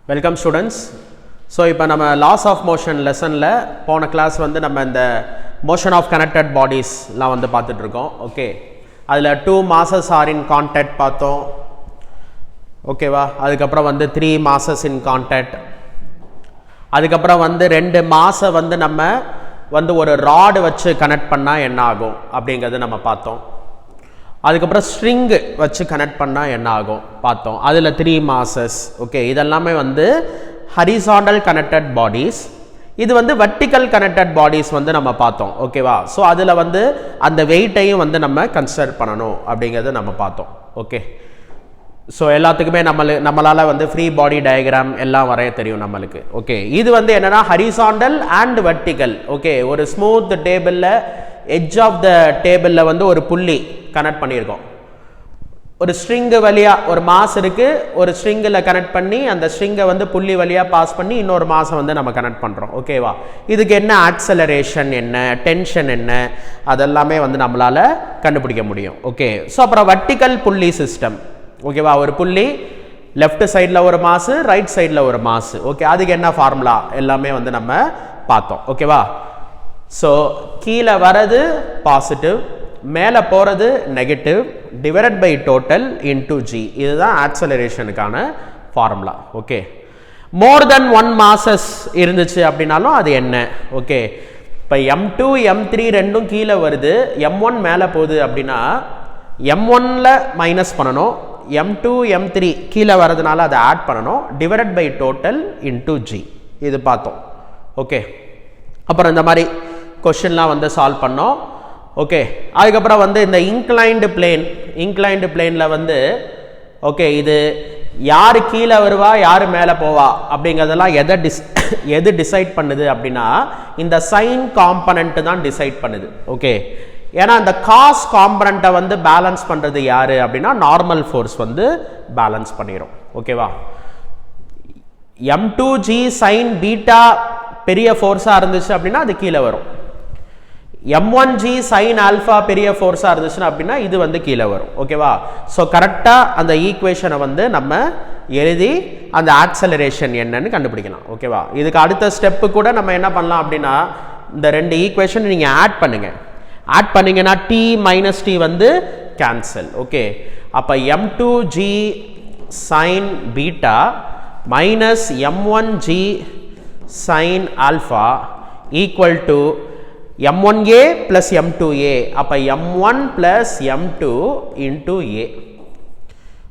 Welcome students. So இப்போ நம்ம loss of motion லெசனில் போன கிளாஸ் வந்து நம்ம இந்த மோஷன் ஆஃப் கனெக்டட் பாடிஸ்லாம் வந்து பார்த்துட்ருக்கோம். ஓகே, அதில் 2 masses ஆர் இன் கான்டாக்ட் பார்த்தோம். ஓகேவா? அதுக்கப்புறம் வந்து 3 masses இன் கான்டாக்ட். அதுக்கப்புறம் வந்து 2 மாஸை வந்து நம்ம வந்து ஒரு ராடு வச்சு கனெக்ட் பண்ணால் என்ன ஆகும் அப்படிங்கிறது நம்ம பார்த்தோம். அதுக்கப்புறம் ஸ்ட்ரிங்கு வச்சு கனெக்ட் பண்ணால் என்ன ஆகும் பார்த்தோம். அதில் 3 masses. ஓகே, இதெல்லாமே வந்து ஹரிசாண்டல் கனெக்டட் பாடிஸ். இது வந்து வெர்டிக்கல் கனெக்டட் பாடிஸ் வந்து நம்ம பார்த்தோம். ஓகேவா? ஸோ அதில் வந்து அந்த வெயிட்டையும் வந்து நம்ம கன்சிடர் பண்ணணும் அப்படிங்கிறது நம்ம பார்த்தோம். ஓகே, ஸோ எல்லாத்துக்குமே நம்மளால் வந்து ஃப்ரீ பாடி டயக்ராம் எல்லாம் வரைய தெரியும் நம்மளுக்கு. ஓகே, இது வந்து என்னென்னா ஹரிசாண்டல் அண்ட் வெர்டிக்கல். ஓகே, ஒரு ஸ்மூத் டேபிளில் எட்ஜ் ஆஃப் த டேபிளில் வந்து ஒரு புள்ளி கனெக்ட் பண்ணியிருக்கோம். ஒரு ஸ்ட்ரிங்கு வழியாக ஒரு மாஸ் இருக்குது, ஒரு ஸ்ட்ரிங்கில் கனெக்ட் பண்ணி அந்த ஸ்ட்ரிங்கை வந்து புள்ளி வழியாக பாஸ் பண்ணி இன்னொரு மாஸை வந்து நம்ம கனெக்ட் பண்ணுறோம். ஓகேவா? இதுக்கு என்ன ஆக்சலரேஷன் என்ன, டென்ஷன் என்ன, அதெல்லாமே வந்து நம்மளால் கண்டுபிடிக்க முடியும். ஓகே, ஸோ அப்புறம் வெர்டிக்கல் புள்ளி சிஸ்டம். ஓகேவா? ஒரு புள்ளி லெஃப்ட் சைடில் ஒரு மாசு, ரைட் சைடில் ஒரு மாசு. ஓகே, அதுக்கு என்ன ஃபார்முலா எல்லாமே வந்து நம்ம பார்த்தோம். ஓகேவா? ஸோ கீழே வரது பாசிட்டிவ், மேலே போகிறது negative, divided by total into g. இதுதான் ஆக்சலரேஷனுக்கான formula. Okay, more than 1 masses இருந்துச்சு அப்படின்னாலும் அது என்ன? ஓகே, இப்போ M2 M3 ரெண்டும் கீழே வருது, M1 மேலே போகுது அப்படின்னா M1ல் மைனஸ் பண்ணணும், M2 M3 கீழே வரதுனால அதை ஆட் பண்ணணும், divided by total into g. இது பார்த்தோம். ஓகே, அப்புறம் இந்த மாதிரி கொஷின்லாம் வந்து சால்வ் பண்ணோம். ஓகே, அதுக்கப்புறம் வந்து இந்த இன்க்ளைன்டு பிளேனில் வந்து ஓகே, இது யார் கீழே வருவா யார் மேலே போவா அப்படிங்கிறதெல்லாம் எது டிசைட் பண்ணுது அப்படின்னா இந்த சைன் காம்பனண்ட் தான் டிசைட் பண்ணுது. ஓகே, ஏன்னா இந்த காஸ் காம்பனண்ட்டை வந்து பேலன்ஸ் பண்ணுறது யார் அப்படின்னா நார்மல் ஃபோர்ஸ் வந்து பேலன்ஸ் பண்ணிடும். ஓகேவா? M2G சைன் பீட்டா பெரிய ஃபோர்ஸாக இருந்துச்சு அப்படின்னா அது கீழே வரும். M1G சைன் ஆல்ஃபா பெரிய ஃபோர்ஸாக இருந்துச்சுன்னா அப்படின்னா இது வந்து கீழே வரும். ஓகேவா? ஸோ கரெக்டாக அந்த ஈக்குவேஷனை வந்து நம்ம எழுதி அந்த ஆக்சலரேஷன் என்னன்னு கண்டுபிடிக்கலாம். ஓகேவா? இதுக்கு அடுத்த ஸ்டெப்பு கூட நம்ம என்ன பண்ணலாம் அப்படின்னா இந்த 2 ஈக்குவேஷன் நீங்கள் ஆட் பண்ணிங்கன்னா t மைனஸ் t வந்து கேன்சல். ஓகே, அப்போ M2G sign beta minus M1G sign alpha equal to M1A plus M2A. அப்போ M1 plus M2 into A.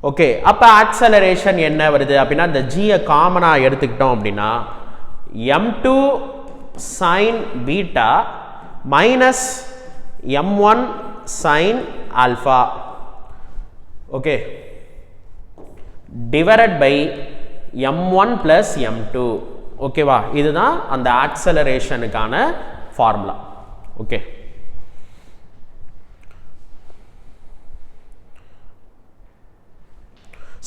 Okay, அப்போ ஆக்சலரேஷன் என்ன வருது அப்படின்னா இந்த ஜியை காமனாக எடுத்துக்கிட்டோம் அப்படின்னா M2 sin beta minus M1 sin alpha. Okay, divided by M1 plus M2. ஓகேவா? இதுதான் அந்த ஆக்சலரேஷனுக்கான ஃபார்முலா. ஓகே,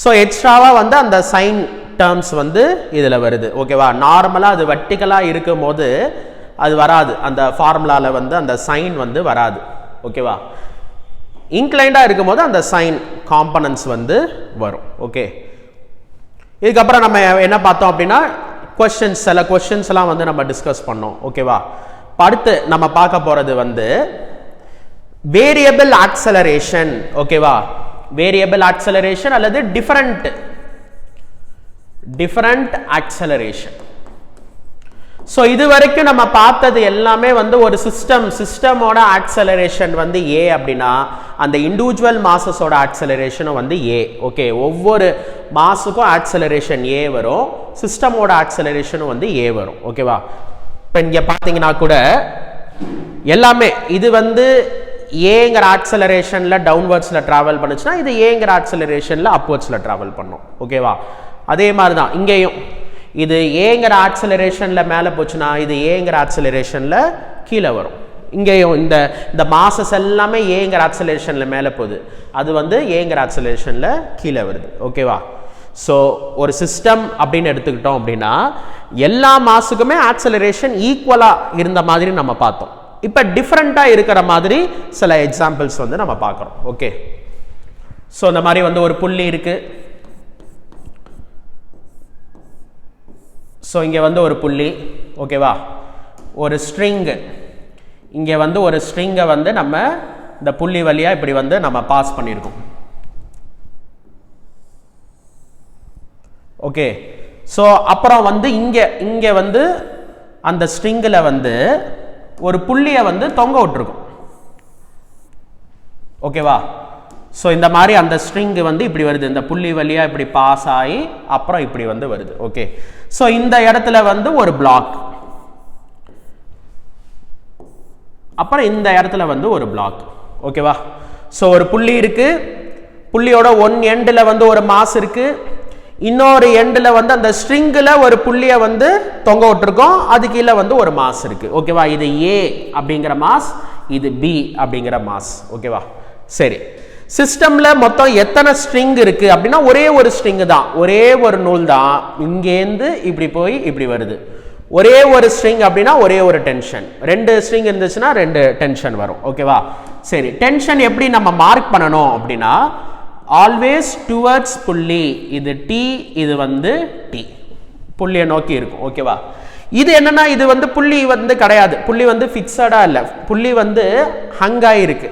ஸோ எக்ஸ்ட்ராவாக வந்து அந்த சைன் டேர்ம்ஸ் வந்து இதில் வருது. ஓகேவா? நார்மலாக அது வெர்டிக்கலாக இருக்கும் போது அது வராது, அந்த ஃபார்முலாவில் வந்து அந்த சைன் வந்து வராது. ஓகேவா? இன்க்ளைண்டாக இருக்கும் போது அந்த சைன் காம்பனன்ட்ஸ் வந்து வரும். ஓகே, இதுக்கப்புறம் நம்ம என்ன பார்த்தோம் அப்படின்னா சில கொஸ்டின்ஸ்லாம் வந்து நம்ம டிஸ்கஸ் பண்ணோம். ஓகேவா? அடுத்து நம்ம பார்க்க போகிறது வந்து வேரியபிள் ஆக்சலரேஷன். ஓகேவா? வேரியபிள் ஆக்சலரேஷன் அல்லது டிஃபரண்ட் ஆக்சலரேஷன். ஸோ இது வரைக்கும் நம்ம பார்த்தது எல்லாமே வந்து ஒரு சிஸ்டமோட ஆக்சலரேஷன் வந்து A அப்படின்னா அந்த இண்டிவிஜுவல் மாசஸோட ஆக்சலரேஷனும் வந்து A. ஓகே, ஒவ்வொரு மாஸுக்கும் ஆக்சலரேஷன் A வரும், சிஸ்டமோட ஆக்சலரேஷனும் வந்து A வரும். ஓகேவா? இப்போ இங்கே பார்த்தீங்கன்னா கூட எல்லாமே இது வந்து ஏங்கிற ஆக்சலரேஷனில் டவுன்வர்ட்ஸில் ட்ராவல் பண்ணுச்சுன்னா இது ஏங்கிற ஆக்சலரேஷனில் அப்வர்ட்ஸில் ட்ராவல் பண்ணும். ஓகேவா? அதே மாதிரி தான் இங்கேயும் இது ஏங்கிற ஆக்சலரேஷனில் மேலே போச்சுன்னா இது ஏங்கிற ஆக்சலரேஷனில் கீழே வரும். இங்கேயும் இந்த மாசஸ் எல்லாமே ஏங்கிற ஆக்சலரேஷனில் மேலே போகுது, அது வந்து ஏங்கிற ஆக்சலரேஷனில் கீழே வருது. ஓகேவா? ஸோ ஒரு சிஸ்டம் அப்படின்னு எடுத்துக்கிட்டோம் அப்படின்னா எல்லா மாஸுக்குமே ஆக்சலரேஷன் ஈக்குவலாக இருந்த மாதிரி நம்ம பார்த்தோம். இப்போ டிஃப்ரெண்ட்டாக இருக்கிற மாதிரி சில எக்ஸாம்பிள்ஸ் வந்து நம்ம பார்க்குறோம். ஓகே, ஸோ இந்த மாதிரி வந்து ஒரு புள்ளி இருக்குது, ஸோ இங்கே வந்து ஒரு புள்ளி, ஓகேவா, ஒரு ஸ்ட்ரிங்கு, இங்கே வந்து ஒரு ஸ்ட்ரிங்கை வந்து நம்ம இந்த புள்ளி வழியாக இப்படி வந்து நம்ம பாஸ் பண்ணியிருக்கோம். ஓகே, ஸோ அப்புறம் வந்து இங்கே வந்து அந்த ஸ்ட்ரிங்கில் வந்து ஒரு புள்ளியை வந்து தொங்க விட்டுருக்கும். ஓகேவா, ஸோ இந்த மாதிரி அந்த ஸ்ட்ரிங்கு வந்து இப்படி வருது, இந்த புள்ளி வழியாக இப்படி பாஸ் ஆகி அப்புறம் இப்படி வந்து வருது. ஓகே, ஸோ இந்த இடத்துல வந்து ஒரு பிளாக், அப்புறம் இந்த இடத்துல வந்து ஒரு பிளாக். ஓகேவா, ஸோ ஒரு புள்ளி இருக்கு, புள்ளியோட ஒன் எண்டில் வந்து ஒரு மாஸ் இருக்கு, இன்னொரு எண்டில் வந்து அந்த ஸ்ட்ரிங்கில் ஒரு புள்ளியை வந்து தொங்க விட்டுருக்கோம், அது கீழே வந்து ஒரு மாஸ் இருக்கு. ஓகேவா, இது ஏ அப்படிங்கிற மாஸ், இது பி அப்படிங்கிற மாஸ். ஓகேவா, சரி, சிஸ்டம்ல மொத்தம் எத்தனை ஸ்ட்ரிங் இருக்கு அப்படின்னா ஒரே ஒரு ஸ்ட்ரிங் தான், ஒரே ஒரு நூல் தான், இங்கேருந்து இப்படி போய் இப்படி வருது. ஒரே ஒரு ஸ்ட்ரிங் அப்படின்னா ஒரே ஒரு டென்ஷன், ரெண்டு ஸ்ட்ரிங் இருந்துச்சுன்னா ரெண்டு டென்ஷன் வரும். ஓகேவா, சரி, டென்ஷன் எப்படி நம்ம மார்க் பண்ணணும் அப்படின்னா ஆல்வேஸ் டுவர்ட்ஸ் புள்ளி, இது டி, இது வந்து டி, புள்ளியை நோக்கி இருக்கும். ஓகேவா, இது என்னன்னா இது வந்து புள்ளி வந்து கிடையாது, புள்ளி வந்து ஃபிக்ஸடா இல்லை, புள்ளி வந்து ஹங்காய் இருக்கு.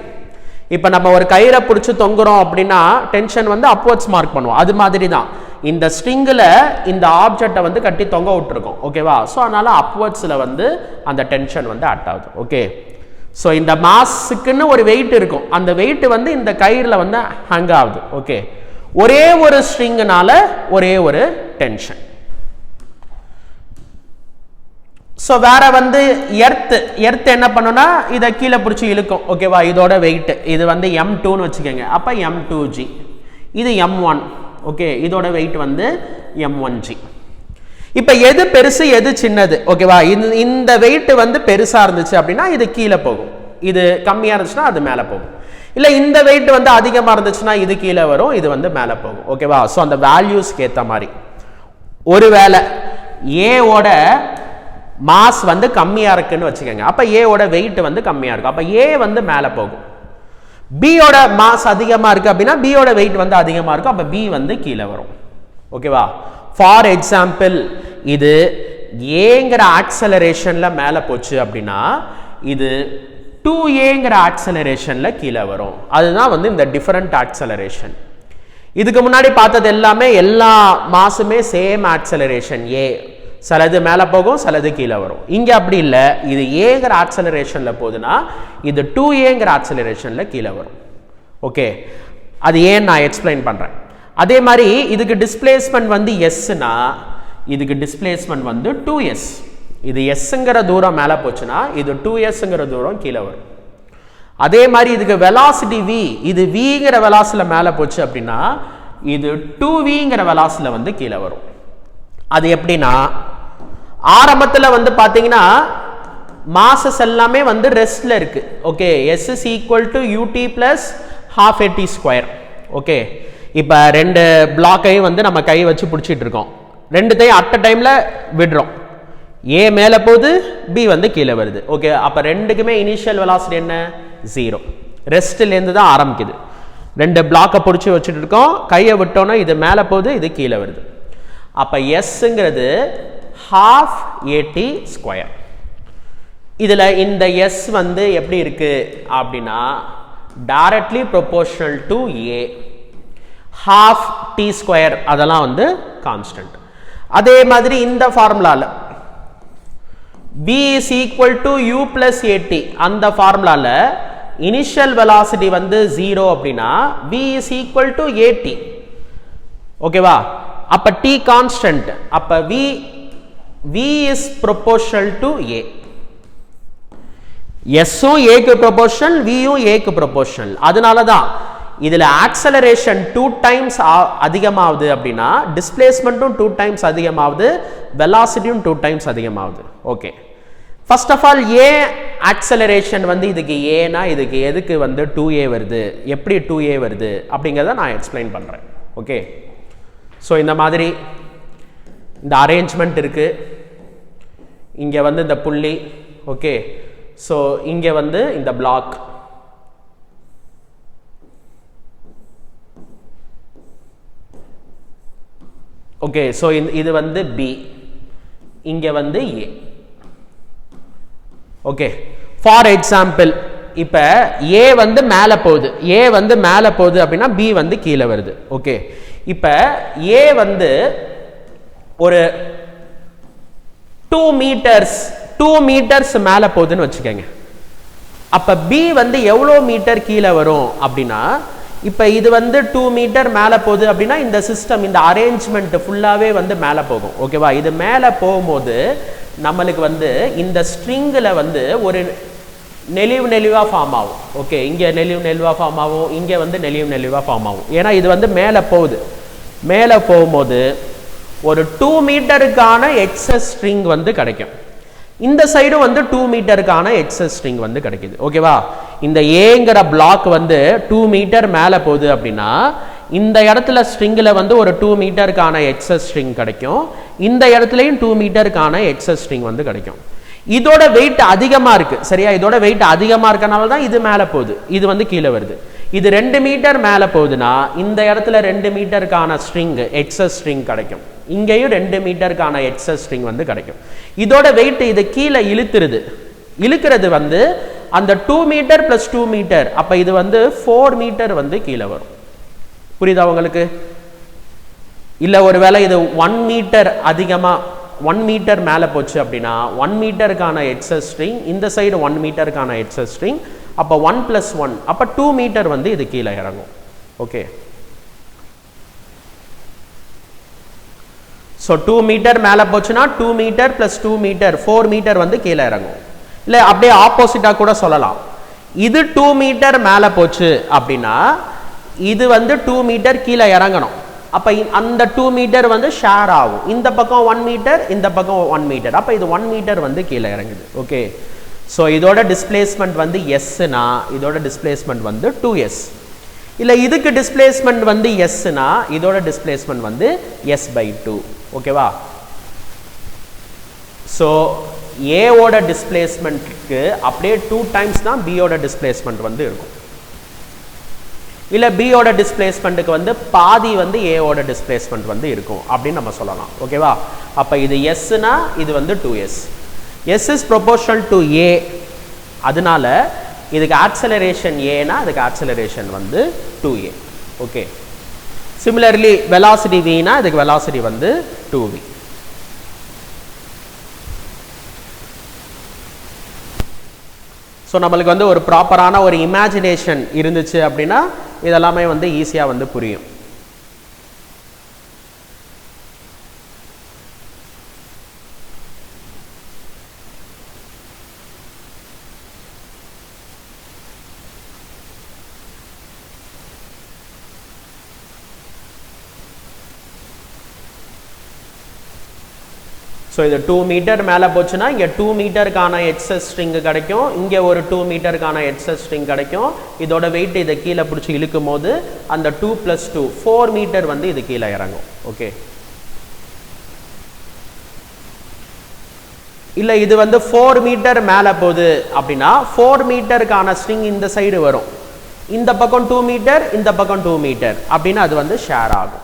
இப்போ நம்ம ஒரு கயிறை பிடிச்சி தொங்குறோம் அப்படின்னா டென்ஷன் வந்து அப்வர்ட்ஸ் மார்க் பண்ணுவோம், அது மாதிரி தான் இந்த ஸ்ட்ரிங்கில் இந்த ஆப்ஜெக்டை வந்து கட்டி தொங்க விட்டுருக்கோம். ஓகேவா, ஸோ அதனால அப்வர்ட்ஸில் வந்து அந்த டென்ஷன் வந்து ஆட் ஆகுது. ஓகே, ஸோ இந்த மாஸுக்குன்னு ஒரு வெயிட் இருக்கும், அந்த வெயிட் வந்து இந்த கயிறில் வந்து ஹேங் ஆகுது. ஓகே, ஒரே ஒரு ஸ்ட்ரிங்குனால ஒரே ஒரு டென்ஷன். ஸோ வேற வந்து எர்த் என்ன பண்ணுன்னா இதை கீழே பிடிச்சி இழுக்கும். ஓகேவா, இதோட வெயிட் இது வந்து M2ன்னு வச்சுக்கோங்க, அப்போ M2G, இது M1. ஓகே, இதோட வெயிட் வந்து M1G. இப்போ எது பெருசு எது சின்னது? ஓகேவா, இந்த வெயிட் வந்து பெருசா இருந்துச்சு அப்படின்னா இது கீழே போகும், இது கம்மியா இருந்துச்சுன்னா அது மேலே போகும். இல்லை இந்த வெயிட் வந்து அதிகமாக இருந்துச்சுன்னா இது கீழே வரும், இது வந்து மேலே போகும். ஓகேவா, ஸோ அந்த வேல்யூஸ்க்கு ஏற்ற மாதிரி ஒருவேளை ஏவோட மாஸ் வந்து கம்மியா இருக்குன்னு வச்சுக்கோங்க, அப்ப ஏவோட வெயிட் வந்து கம்மியா இருக்கும், அப்ப ஏ வந்து மேலே போகும். பியோட மாஸ் அதிகமா இருக்கு அப்படின்னா பியோட வெயிட் வந்து அதிகமா இருக்கும், அப்ப பி வந்து கீழே வரும். ஓகேவா, ஃபார் எக்ஸாம்பிள் இது ஏங்கிற ஆக்சலரேஷன்ல மேலே போச்சு அப்படின்னா இது 2ஏங்கிற ஆக்சலரேஷன்ல கீழே வரும், அதுதான் வந்து இந்த டிஃபரண்ட் ஆக்சலரேஷன். இதுக்கு முன்னாடி பார்த்தது எல்லாமே எல்லா மாசுமே சேம் ஆக்சலரேஷன் ஏ, சிலது மேலே போகும் சிலது கீழே வரும். இங்கே அப்படி இல்லை, இது ஏங்கிற ஆக்சலரேஷனில் போகுதுன்னா இது 2ஏங்கிற ஆக்சலரேஷனில் கீழே வரும். ஓகே, அது ஏன் நான் எக்ஸ்பிளைன் பண்ணுறேன். அதே மாதிரி இதுக்கு டிஸ்பிளேஸ்மெண்ட் வந்து எஸ்னா இதுக்கு டிஸ்பிளேஸ்மெண்ட் வந்து 2s, இது எஸ்ங்கிற தூரம் மேலே போச்சுன்னா இது 2sங்கிற தூரம் கீழே வரும். அதே மாதிரி இதுக்கு வெலாசிட்டி v, இது vங்கிற வெலாசிட்டியில் மேலே போச்சு அப்படின்னா இது 2vங்கிற வெலாசிட்டியில் வந்து கீழே வரும். அது எப்படின்னா ஆரம்பத்தில் வந்து பார்த்தீங்கன்னா மாசஸ் எல்லாமே வந்து ரெஸ்ட்ல இருக்கு. Okay, s is equal to ut plus half at square. Okay, இப்போ ரெண்டு பிளாக்கையும் வந்து நம்ம கை வச்சு பிடிச்சிட்டு இருக்கோம், ரெண்டுத்தையும் அட் அ டைம்ல விடுறோம், ஏ மேலே போகுது பி வந்து கீழே வருது. ஓகே, அப்போ ரெண்டுக்குமே இனிஷியல் வெலாசிட்டி என்ன? 0. ரெஸ்ட்லேருந்து தான் ஆரம்பிக்குது. ரெண்டு பிளாக்கை பிடிச்சி வச்சுட்டு இருக்கோம், கையை விட்டோன்னா இது மேலே போகுது இது கீழே வருது. அப்போ எஸ்ங்கிறது half at square. இதில் இந்த s வந்து எப்படி இருக்கு அப்படின்னா directly proportional to a, half t square அதெல்லாம் வந்து கான்ஸ்டன்ட். அதே மாதிரி இந்த ஃபார்முலால v is equal to u plus at, அந்த ஃபார்முலால இனிஷியல் வெலாசிட்டி வந்து 0 அப்படின்னா v is equal to at. ஓகேவா, அப்ப t கான்ஸ்டன்ட், அப்ப v is proportional to a. s um a க்கு ப்ரொபோர்ஷனல், v உம் a க்கு ப்ரொபோர்ஷனல். அதனால தான் இதுல ஆக்சலரேஷன் 2 டைம்ஸ் அதிகமாகுது அப்படின்னா டிஸ்பிளேஸ்மெண்ட்டும் 2 டைம்ஸ் அதிகமாகுது, வெலாசிட்டியும் 2 டைம்ஸ் அதிகமாகுது. Okay, first of all a acceleration வந்து இதுக்கு ஏனா இதுக்கு எதுக்கு வந்து 2a வருது, எப்படி 2a வருது அப்படிங்கிறத நான் எக்ஸ்பிளைன் பண்றேன். ஓகே, ஸோ இந்த மாதிரி இந்த அரேஞ்ச்மெண்ட் இருக்கு, இங்க வந்து இந்த புள்ளி. ஓகே, ஸோ இங்க வந்து இந்த பிளாக், ஓகே, ஸோ இது வந்து பி, இங்க வந்து A. ஓகே, ஃபார் எக்ஸாம்பிள் இப்ப A வந்து மேல போகுது, A வந்து மேல போகுது அப்படின்னா B வந்து கீழே வருது. ஓகே, இப்ப A வந்து ஒரு 2 மீட்டர்ஸ் மேல போகுதுன்னு வச்சுக்கோங்க. அப்ப B வந்து எவ்வளோ மீட்டர் கீழே வரும் அப்படின்னா, இப்ப இது வந்து 2 மீட்டர் மேல போகுது அப்படின்னா இந்த சிஸ்டம், இந்த அரேஞ்ச்மெண்ட் ஃபுல்லாவே வந்து மேல போகும். ஓகேவா, இது மேல போகும்போது நம்மளுக்கு வந்து இந்த ஸ்ட்ரிங்ல வந்து ஒரு நெளிவா ஃபார்ம் ஆகும். ஓகே, இங்க நெளிவா ஃபார்ம் ஆகும், இங்க வந்து நெளிவா ஃபார்ம் ஆகும். ஏன்னா இது வந்து மேல போகுது. மேல போகும்போது ஒரு 2 மீட்டருக்கான எக்ஸஸ் ஸ்ட்ரிங் வந்து கிடைக்கும். இந்த சைடு வந்து 2 மீட்டருக்கான எக்ஸஸ் ஸ்ட்ரிங் வந்து கிடைக்குது. ஓகேவா, இந்த ஏங்கிற பிளாக் வந்து 2 மீட்டர் மேல போகுது அப்படின்னா இந்த இடத்துல ஸ்ட்ரிங்ல வந்து ஒரு 2 மீட்டருக்கான எக்ஸஸ் ஸ்ட்ரிங் கிடைக்கும். இந்த இடத்துலயும் 2 மீட்டருக்கான எக்ஸஸ் ஸ்ட்ரிங் வந்து கிடைக்கும். இதோட வெயிட் அதிகமா இருக்கு. சரியா, இதோட வெயிட் அதிகமா இருக்கனால தான் இது மேல போகுது, இது வந்து கீழே வருது. இது 2 மீட்டர் மேல போகுதுன்னா இந்த இடத்துல 2 மீட்டருக்கான ஸ்ட்ரிங் எக்ஸஸ் ஸ்ட்ரிங் கிடைக்கும். இங்கேயும் 2 மீட்டருக்கான எக்ஸஸ் ஸ்ட்ரிங் வந்து கிடைக்கும். இதோட வெயிட் இது கீழே இழுக்கிறது வந்து அந்த 2 மீட்டர் பிளஸ் 2 மீட்டர், அப்ப இது வந்து 4 மீட்டர் வந்து கீழே வரும். புரியுதா உங்களுக்கு? இல்ல ஒருவேளை இது 1 மீட்டர் அதிகமா 1 மீட்டர் மேல போச்சு அப்படின்னா 1 மீட்டருக்கான எக்ஸஸ் ஸ்ட்ரிங், இந்த சைடு 1 மீட்டருக்கான எக்ஸஸ் ஸ்ட்ரிங், அப்ப 1 + 1 அப்ப 2 மீட்டர் வந்து இது கீழே இறங்கும். ஓகே, ஸோ 2 மீட்டர் மேல போச்சுன்னா 2 மீட்டர் பிளஸ் 2 மீட்டர் 4 மீட்டர் வந்து கீழே இறங்கும். இல்லை அப்படியே ஆப்போசிட்டா கூட சொல்லலாம். இது 2 மீட்டர் மேல போச்சு அப்படின்னா இது வந்து 2 மீட்டர் கீழே இறங்கணும். அப்ப அந்த 2 மீட்டர் வந்து ஷேர் ஆகும். இந்த பக்கம் 1 மீட்டர், இந்த பக்கம் 1 மீட்டர், அப்ப இது 1 மீட்டர் வந்து கீழே இறங்குது. ஓகே, ஸோ இதோட டிஸ்பிளேஸ்மெண்ட் வந்து எஸ்னா இதோட டிஸ்பிளேஸ்மெண்ட் வந்து 2s. இல்ல இதுக்கு டிஸ்பிளேஸ்மெண்ட் வந்து எஸ்னா இதோட டிஸ்பிளேஸ்மெண்ட் வந்து s/2. ஓகேவா, ஸோ ஏவோட டிஸ்பிளேஸ்மெண்ட்க்கு அப்படியே 2 டைம்ஸ் தான் பியோட டிஸ்பிளேஸ்மெண்ட் வந்து இருக்கும். இல்ல பியோட டிஸ்பிளேஸ்மெண்ட்டுக்கு வந்து பாதி வந்து ஏவோட டிஸ்பிளேஸ்மெண்ட் வந்து இருக்கும் அப்படின்னு நம்ம சொல்லலாம். ஓகேவா, அப்ப இது எஸ்னா இது வந்து 2s. s is proportional to a, அதனால இதுக்கு ஆக்சலரேஷன் ஏனா அதுக்கு ஆக்சலரேஷன் வந்து 2a. Okay, similarly velocity v னா இதுக்கு வெலாசிட்டி வந்து 2v. ஸோ நம்மளுக்கு வந்து ஒரு ப்ராப்பரான ஒரு இமேஜினேஷன் இருந்துச்சு அப்படின்னா இதெல்லாமே வந்து ஈஸியாக வந்து புரியும். ஸோ இது 2 மீட்டர் மேலே போச்சுன்னா இங்கே 2 மீட்டருக்கான எக்ஸஸ் ஸ்ட்ரிங் கிடைக்கும், இங்கே ஒரு 2 மீட்டருக்கான எக்ஸஸ் ஸ்ட்ரிங் கிடைக்கும். இதோட வெயிட் இதை கீழே பிடிச்சி இழுக்கும் போது அந்த 2 + 2 4 மீட்டர் வந்து இது கீழே இறங்கும். ஓகே, இல்லை இது வந்து 4 மீட்டர் மேலே போகுது அப்படின்னா 4 மீட்டருக்கான ஸ்ட்ரிங் இந்த சைடு வரும், இந்த பக்கம் 2 மீட்டர், இந்த பக்கம் 2 மீட்டர் அப்படின்னு அது வந்து ஷேர் ஆகும்.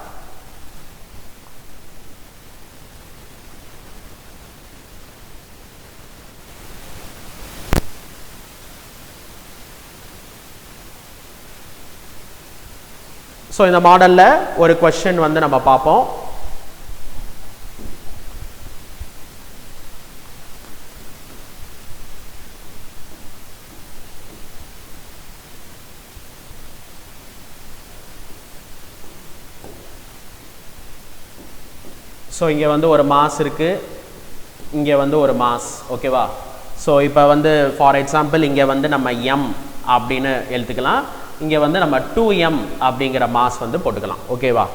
ஸோ இந்த மாடலில் ஒரு கொஸ்டின் வந்து நம்ம பார்ப்போம். ஸோ இங்கே வந்து ஒரு மாஸ் இருக்குது, இங்கே வந்து ஒரு மாஸ். ஓகேவா, ஸோ இப்போ வந்து ஃபார் எக்ஸாம்பிள் இங்கே வந்து நம்ம m அப்படின்னு எழுத்துக்கலாம், இங்கே வந்து நம்ம 2m அப்படிங்கிற மாஸ் வந்து போட்டுக்கலாம். ஓகேவா,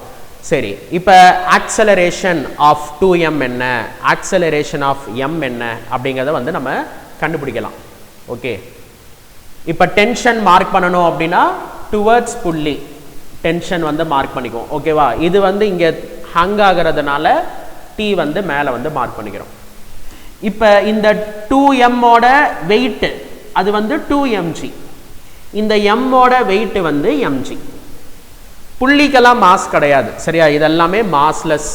சரி, இப்போ ஆக்சலரேஷன் ஆஃப் 2m என்ன, ஆக்சலரேஷன் ஆஃப் m என்ன அப்படிங்கிறத வந்து நம்ம கண்டுபிடிக்கலாம். ஓகே, இப்போ டென்ஷன் மார்க் பண்ணணும் அப்படின்னா டுவர்ட்ஸ் புள்ளி டென்ஷன் வந்து மார்க் பண்ணிக்குவோம். ஓகேவா, இது வந்து இங்கே ஹங் ஆகிறதுனால t வந்து மேலே வந்து மார்க் பண்ணிக்கிறோம். இப்போ இந்த 2m ஓட வெயிட் அது வந்து 2mg, இந்த m ஓட வெயிட் வந்து mg. புள்ளிக்கெல்லாம் மாஸ் கிடையாது. சரியா, இதெல்லாமே மாஸ்லெஸ்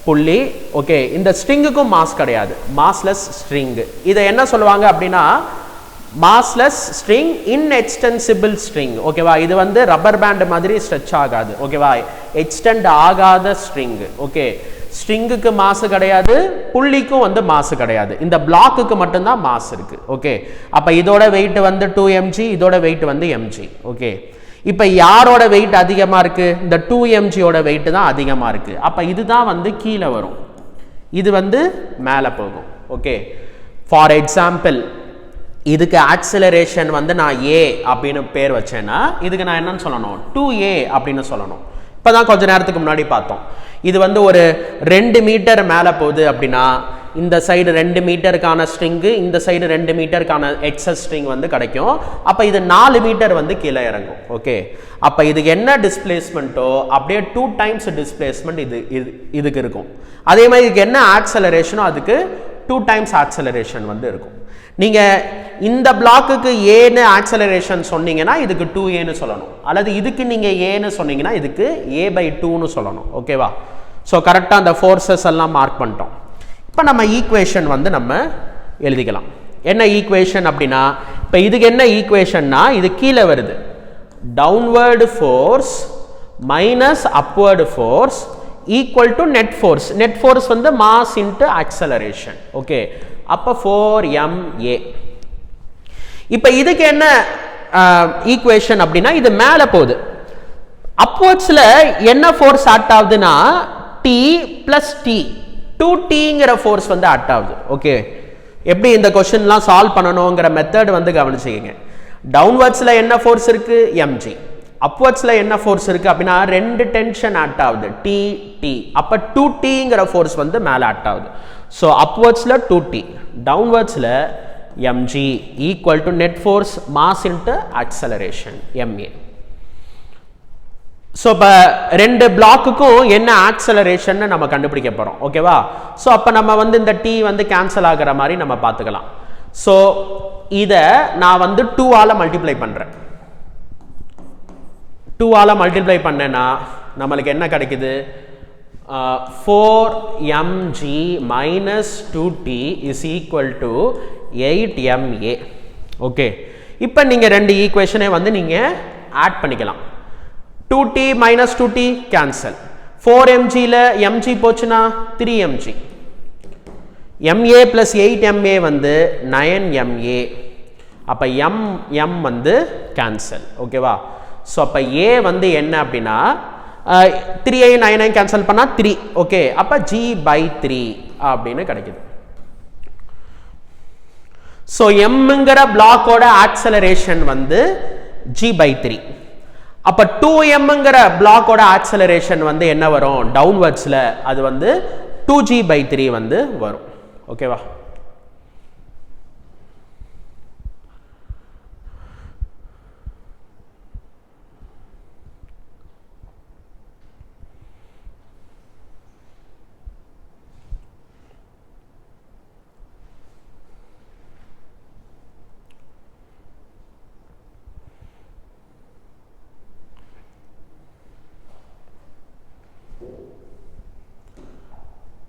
புள்ளி. ஓகே, இந்த ஸ்ட்ரிங்குக்கும் மாஸ் கிடையாது, மாஸ்லெஸ் ஸ்ட்ரிங். இதை என்ன சொல்லுவாங்க அப்படின்னா மாஸ்லெஸ் ஸ்ட்ரிங், இன்எக்ஸ்டென்சிபிள் ஸ்ட்ரிங். ஓகேவா, இது வந்து ரப்பர் பேண்ட் மாதிரி ஸ்ட்ரெச் ஆகாது. ஓகேவா, எக்ஸ்டெண்ட் ஆகாத ஸ்ட்ரிங். ஓகே, ஸ்ட்ரிங்குக்கு மாஸ் கிடையாது, புள்ளிக்கும் வந்து மாஸ் கிடையாது, இந்த பிளாக்குக்கு மட்டும்தான் மாஸ் இருக்கு. ஓகே, அப்ப இதோட வெயிட் வந்து 2 mg, இதோட வெயிட் வந்து mg. ஓகே, இப்ப யாரோட வெயிட் அதிகமா இருக்கு? இந்த 2 mg ஓட வெயிட் தான் அதிகமா இருக்கு. அப்ப இதுதான் வந்து கீழே வரும், இது வந்து மேலே போகும். ஓகே, ஃபார் எக்ஸாம்பிள் இதுக்கு ஆக்சிலரேஷன் வந்து நான் a அப்படின்னு பேர் வச்சேன்னா இதுக்கு நான் என்னன்னு சொல்லணும்? 2a அப்படின்னு சொல்லணும். இப்பதான் கொஞ்ச நேரத்துக்கு முன்னாடி பார்த்தோம், இது வந்து ஒரு 2 மீட்டர் மேலே போகுது அப்படின்னா இந்த சைடு 2 மீட்டருக்கான ஸ்ட்ரிங்கு, இந்த சைடு 2 மீட்டருக்கான எக்ஸஸ் ஸ்ட்ரிங் வந்து கிடைக்கும். அப்போ இது 4 மீட்டர் வந்து கீழே இறங்கும். ஓகே, அப்போ இதுக்கு என்ன டிஸ்பிளேஸ்மெண்ட்டோ அப்படியே 2 டைம்ஸ் டிஸ்பிளேஸ்மெண்ட் இதுக்கு இருக்கும். அதே மாதிரி இதுக்கு என்ன ஆக்சலரேஷனோ அதுக்கு 2 டைம்ஸ் ஆக்சலரேஷன் வந்து இருக்கும். நீங்கள் இந்த பிளாக்குக்கு ஏன்னு ஆக்சலரேஷன் சொன்னீங்கன்னா இதுக்கு 2a சொல்லணும், அல்லது இதுக்கு நீங்கள் ஏன்னு சொன்னீங்கன்னா இதுக்கு a/2 சொல்லணும். ஓகேவா, ஸோ கரெக்டாக அந்த ஃபோர்ஸஸ் எல்லாம் மார்க் பண்ணிட்டோம். இப்போ நம்ம ஈக்குவேஷன் வந்து நம்ம எழுதிக்கலாம். என்ன ஈக்குவேஷன் அப்படின்னா, இப்போ இதுக்கு என்ன ஈக்குவேஷன்னா இது கீழே வருது, downward force minus upward force equal to net force. Net force வந்து மாஸ் இன்ட்டு ஆக்சலரேஷன். ஓகே, அப்போ 4ma. இப்போ இதுக்கு என்ன ஈக்குவேஷன் அப்படின்னா இது மேலே போகுது, அப்வர்ட்ஸில் என்ன ஃபோர்ஸ் ஆக்ட் ஆகுதுன்னா t + t 2tங்கிற ஃபோர்ஸ் வந்து ஆக்ட் ஆகுது. ஓகே, எப்படி இந்த கொஸ்டின்லாம் சால்வ் பண்ணணுங்கிற மெத்தட் வந்து கவனிச்சுக்கங்க. டவுன்வர்ட்ஸில் என்ன ஃபோர்ஸ் இருக்கு? mg. அப்வர்ட்ஸில் என்ன ஃபோர்ஸ் இருக்கு அப்படின்னா 2 டென்ஷன் ஆக்ட் ஆகுது, t. அப்போ 2tங்கிற ஃபோர்ஸ் வந்து மேலே ஆக்ட் ஆகுது. ஸோ அப்வர்ட்ஸில் 2t, டவுன்வர்ட்ஸில் mg equal to net force mass into acceleration ma. So இப்போ 2 பிளாக்குக்கும் என்ன ஆக்சலரேஷன் நம்ம கண்டுபிடிக்க போகிறோம். ஓகேவா, ஸோ அப்போ நம்ம வந்து இந்த t வந்து கேன்சல் ஆகிற மாதிரி நம்ம பார்த்துக்கலாம். ஸோ இதை நான் வந்து 2ஆல் மல்டிப்ளை பண்ணுறேன். 2ஆல் மல்டிப்ளை பண்ணேன்னா நம்மளுக்கு என்ன கிடைக்குது? 4mg minus 2t is equal to 8ma. Okay, இப்போ நீங்கள் 2 ஈக்குவேஷனை வந்து நீங்கள் ஆட் பண்ணிக்கலாம். 2t minus 2t cancel, 4mgல mg போச்சுன்னா 3mg, ma plus 8ma வந்து 9ma. அப்போ m வந்து கேன்சல். ஓகேவா, ஸோ அப்போ a வந்து என்ன அப்படின்னா 3 9 கேன்சல் பண்ணால் 3. ஓகே, அப்போ g/3 அப்படின்னு கிடைக்குது. ஸோ எம்ங்கிற பிளாக்கோட ஆக்சலரேஷன் வந்து g/3. அப்போ 2mங்கிற பிளாக்கோட ஆக்சலரேஷன் வந்து என்ன வரும்? டவுன்வர்ட்ஸில் அது வந்து 2g/3 வந்து வரும். ஓகேவா,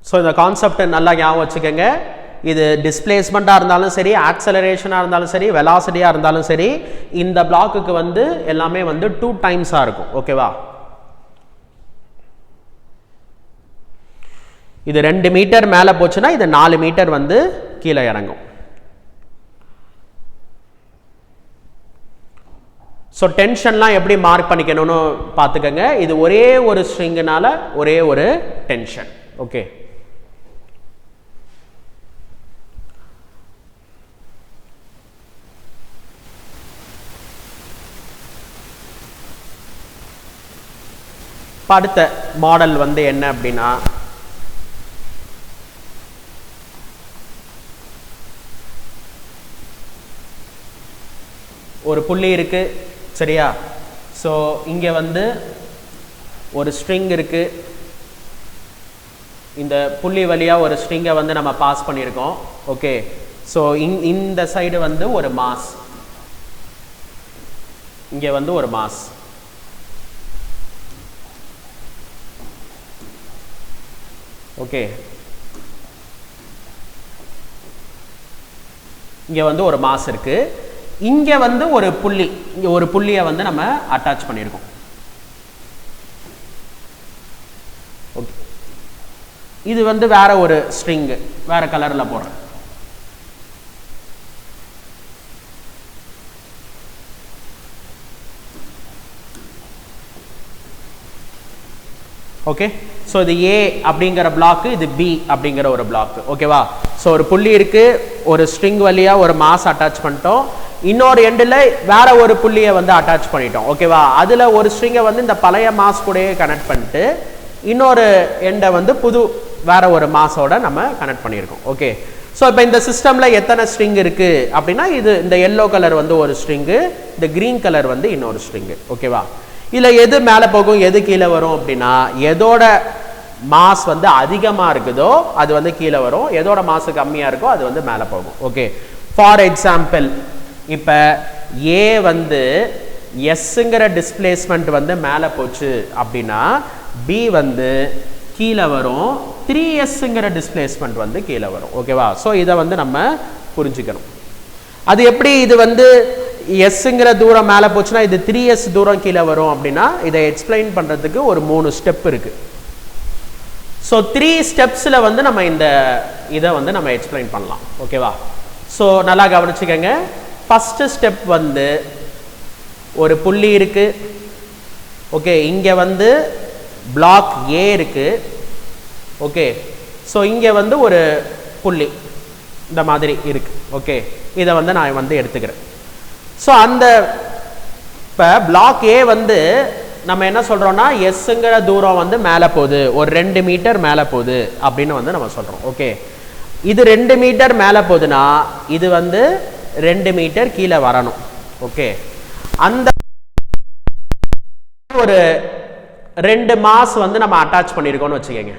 ஸோ இந்த கான்செப்டை நல்லா ஞாபகம் வச்சுக்கோங்க. இது டிஸ்பிளேஸ்மெண்ட்டாக இருந்தாலும் சரி, ஆக்சலரேஷனாக இருந்தாலும் சரி, வெலாசிட்டியாக இருந்தாலும் சரி, இந்த பிளாக்குக்கு வந்து எல்லாமே வந்து 2 டைம்ஸாக இருக்கும். ஓகேவா, இது 2 மீட்டர் மேலே போச்சுன்னா இது 4 மீட்டர் வந்து கீழே இறங்கும். ஸோ டென்ஷன்லாம் எப்படி மார்க் பண்ணிக்கணும்னு பார்த்துக்கங்க. இது ஒரே ஒரு ஸ்ட்ரிங்குனால ஒரே ஒரு டென்ஷன். ஓகே, அடுத்த மாடல் வந்து என்ன அப்படின்னா ஒரு புள்ளி இருக்கு, சரியா? ஸோ இங்கே வந்து ஒரு ஸ்ட்ரிங் இருக்கு, இந்த புள்ளி வழியாக ஒரு ஸ்ட்ரிங்கை வந்து நம்ம பாஸ் பண்ணியிருக்கோம். ஓகே, ஸோ இந்த சைடு வந்து ஒரு மாஸ், இங்கே வந்து ஒரு மாஸ். ஓகே, இங்கே வந்து ஒரு மாஸ் இருக்கு, இங்கே வந்து ஒரு புள்ளி, இங்கே ஒரு புள்ளியை வந்து நம்ம அட்டாச் பண்ணியிருக்கோம். ஓகே, இது வந்து வேற ஒரு ஸ்ட்ரிங், வேற கலரில் போடுறேன். ஓகே, ஸோ இது ஏ அப்படிங்கிற பிளாக்கு, இது பி அப்படிங்கிற ஒரு பிளாக்கு. ஓகேவா? ஸோ ஒரு புள்ளி இருக்கு, ஒரு ஸ்ட்ரிங் வழியாக ஒரு மாஸ் அட்டாச் பண்ணிட்டோம், இன்னொரு எண்டில் வேற ஒரு புள்ளியை வந்து அட்டாச் பண்ணிட்டோம். ஓகேவா? அதில் ஒரு ஸ்ட்ரிங்கை வந்து இந்த பழைய மாஸ் கூடயே கனெக்ட் பண்ணிட்டு இன்னொரு எண்டை வந்து புது வேற ஒரு மாஸோட நம்ம கனெக்ட் பண்ணியிருக்கோம். ஓகே, ஸோ இப்போ இந்த சிஸ்டமில் எத்தனை ஸ்ட்ரிங் இருக்கு அப்படின்னா, இது இந்த எல்லோ கலர் வந்து ஒரு ஸ்ட்ரிங்கு, இந்த கிரீன் கலர் வந்து இன்னொரு ஸ்ட்ரிங்கு. ஓகேவா? இதில் எது மேலே போகும் எது கீழே வரும் அப்படின்னா, எதோட மாஸ் வந்து அதிகமாக இருக்குதோ அது வந்து கீழே வரும், எதோட மாசு கம்மியாக இருக்கோ அது வந்து மேலே போகும். ஓகே, ஃபார் எக்ஸாம்பிள் இப்போ ஏ வந்து எஸ்ங்கிற டிஸ்பிளேஸ்மெண்ட் வந்து மேலே போச்சு அப்படின்னா பி வந்து கீழே வரும், 3sங்கிற டிஸ்பிளேஸ்மெண்ட் வந்து கீழே வரும். ஓகேவா? ஸோ இதை வந்து நம்ம புரிஞ்சுக்கணும். அது எப்படி இது வந்து எஸ்ங்கிற தூரம் மேலே போச்சுன்னா இது 3s தூரம் கீழே வரும் அப்படின்னா, இதை எக்ஸ்பிளைன் பண்ணுறதுக்கு ஒரு 3 ஸ்டெப் இருக்கு. ஸோ 3 ஸ்டெப்ஸில் வந்து நம்ம இந்த இதை வந்து நம்ம எக்ஸ்பிளைன் பண்ணலாம். ஓகேவா? ஸோ நல்லா கவனிச்சுக்கோங்க. ஃபஸ்ட்டு ஸ்டெப் வந்து ஒரு புள்ளி இருக்கு. ஓகே, இங்கே வந்து பிளாக் ஏ இருக்கு. ஓகே, ஸோ இங்கே வந்து ஒரு புள்ளி இந்த மாதிரி இருக்கு. ஓகே, இதை வந்து நான் வந்து எடுத்துக்கிறேன். ஸோ அந்த இப்போ பிளாக் ஏ வந்து நம்ம என்ன சொல்கிறோம்னா எஸ்ங்கிற தூரம் வந்து மேலே போகுது, ஒரு 2 மீட்டர் மேலே போகுது அப்படின்னு வந்து நம்ம சொல்கிறோம். ஓகே, இது 2 மீட்டர் மேலே போகுதுன்னா இது வந்து 2 மீட்டர் கீழே வரணும். ஓகே, அந்த ஒரு 2 மாஸ் வந்து நம்ம அட்டாச் பண்ணியிருக்கோம்னு வச்சுக்கோங்க.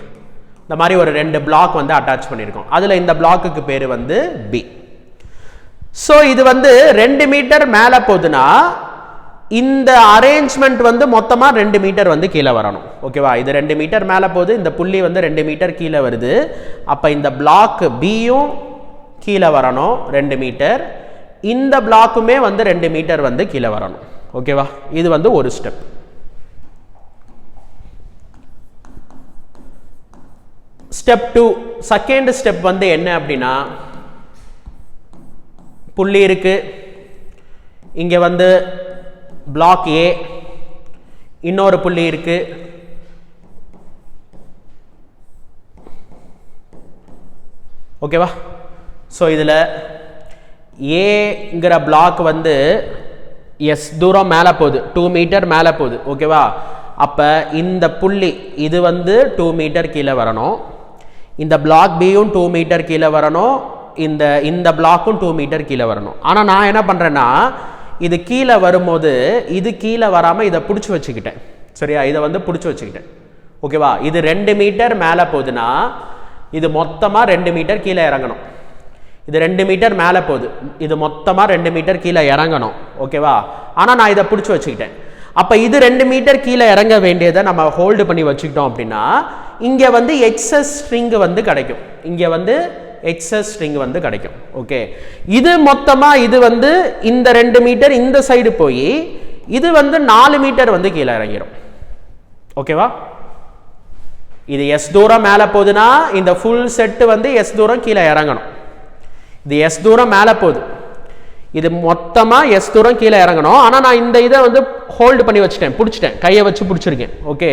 இந்த மாதிரி ஒரு 2 பிளாக் வந்து அட்டாச் பண்ணியிருக்கோம், அதில் இந்த பிளாக்குக்கு பேர் வந்து பி. ஸோ இது வந்து 2 மீட்டர் மேலே போகுதுன்னா இந்த அரேஞ்ச்மெண்ட் வந்து மொத்தமாக 2 மீட்டர் வந்து கீழே வரணும். ஓகேவா? இது 2 மீட்டர் மேலே போகுது, இந்த புள்ளி வந்து 2 மீட்டர் கீழே வருது, அப்போ இந்த பிளாக் பியும் கீழே வரணும் 2 மீட்டர், இந்த பிளாக்குமே வந்து 2 மீட்டர் வந்து கீழே வரணும். ஓகேவா? இது வந்து ஒரு ஸ்டெப். ஸ்டெப் 2, செகண்ட் ஸ்டெப் வந்து என்ன அப்படின்னா, புள்ளி இருக்கு, இங்கே வந்து பிளாக் ஏ, இன்னொரு புள்ளி இருக்கு, ஓகேவா? ஸோ இதில் ஏங்கிற பிளாக் வந்து எஸ் தூரம் மேலே போகுது, 2 மீட்டர் மேலே போகுது. ஓகேவா? அப்போ இந்த புள்ளி இது வந்து 2 மீட்டர் கீழே வரணும், இந்த பிளாக் பியும் 2 மீட்டர் கீழே வரணும், இந்த பிளாக்கும் 2 மீட்டர் கீழே வரணும். ஆனால் நான் என்ன பண்ணுறேன்னா இது கீழே வரும்போது இது கீழே வராமல் இதை பிடிச்சி வச்சுக்கிட்டேன். சரியா? இதை வந்து பிடிச்சி வச்சுக்கிட்டேன். ஓகேவா? இது 2 மீட்டர் மேலே போகுதுன்னா இது மொத்தமாக 2 மீட்டர் கீழே இறங்கணும். இது 2 மீட்டர் மேலே போகுது, இது மொத்தமாக 2 மீட்டர் கீழே இறங்கணும். ஓகேவா? ஆனால் நான் இதை பிடிச்சி வச்சுக்கிட்டேன். அப்போ இது 2 மீட்டர் கீழே இறங்க வேண்டியதை நம்ம ஹோல்டு பண்ணி வச்சுக்கிட்டோம் அப்படின்னா இங்கே வந்து எக்ஸஸ் ஸ்ட்ரிங் வந்து கிடைக்கும், இங்கே வந்து எக்ஸஸ் ஸ்ட்ரிங் வந்து கிடைக்கும். ஓகே, இது மொத்தமாக இது வந்து இந்த 2 மீட்டர் இந்த சைடு போய் இது வந்து 4 மீட்டர் வந்து கீழே இறங்கிடும். ஓகேவா? இது எஸ் தூரம் மேலே போகுதுன்னா இந்த ஃபுல் செட்டு வந்து எஸ் தூரம் கீழே இறங்கணும். இது எஸ் தூரம் மேலே போகுது, இது மொத்தமாக எஸ் தூரம் கீழே இறங்கணும். ஆனால் நான் இந்த இதை வந்து ஹோல்டு பண்ணி வச்சுட்டேன், பிடிச்சிட்டேன், கையை வச்சு பிடிச்சிருக்கேன். ஓகே,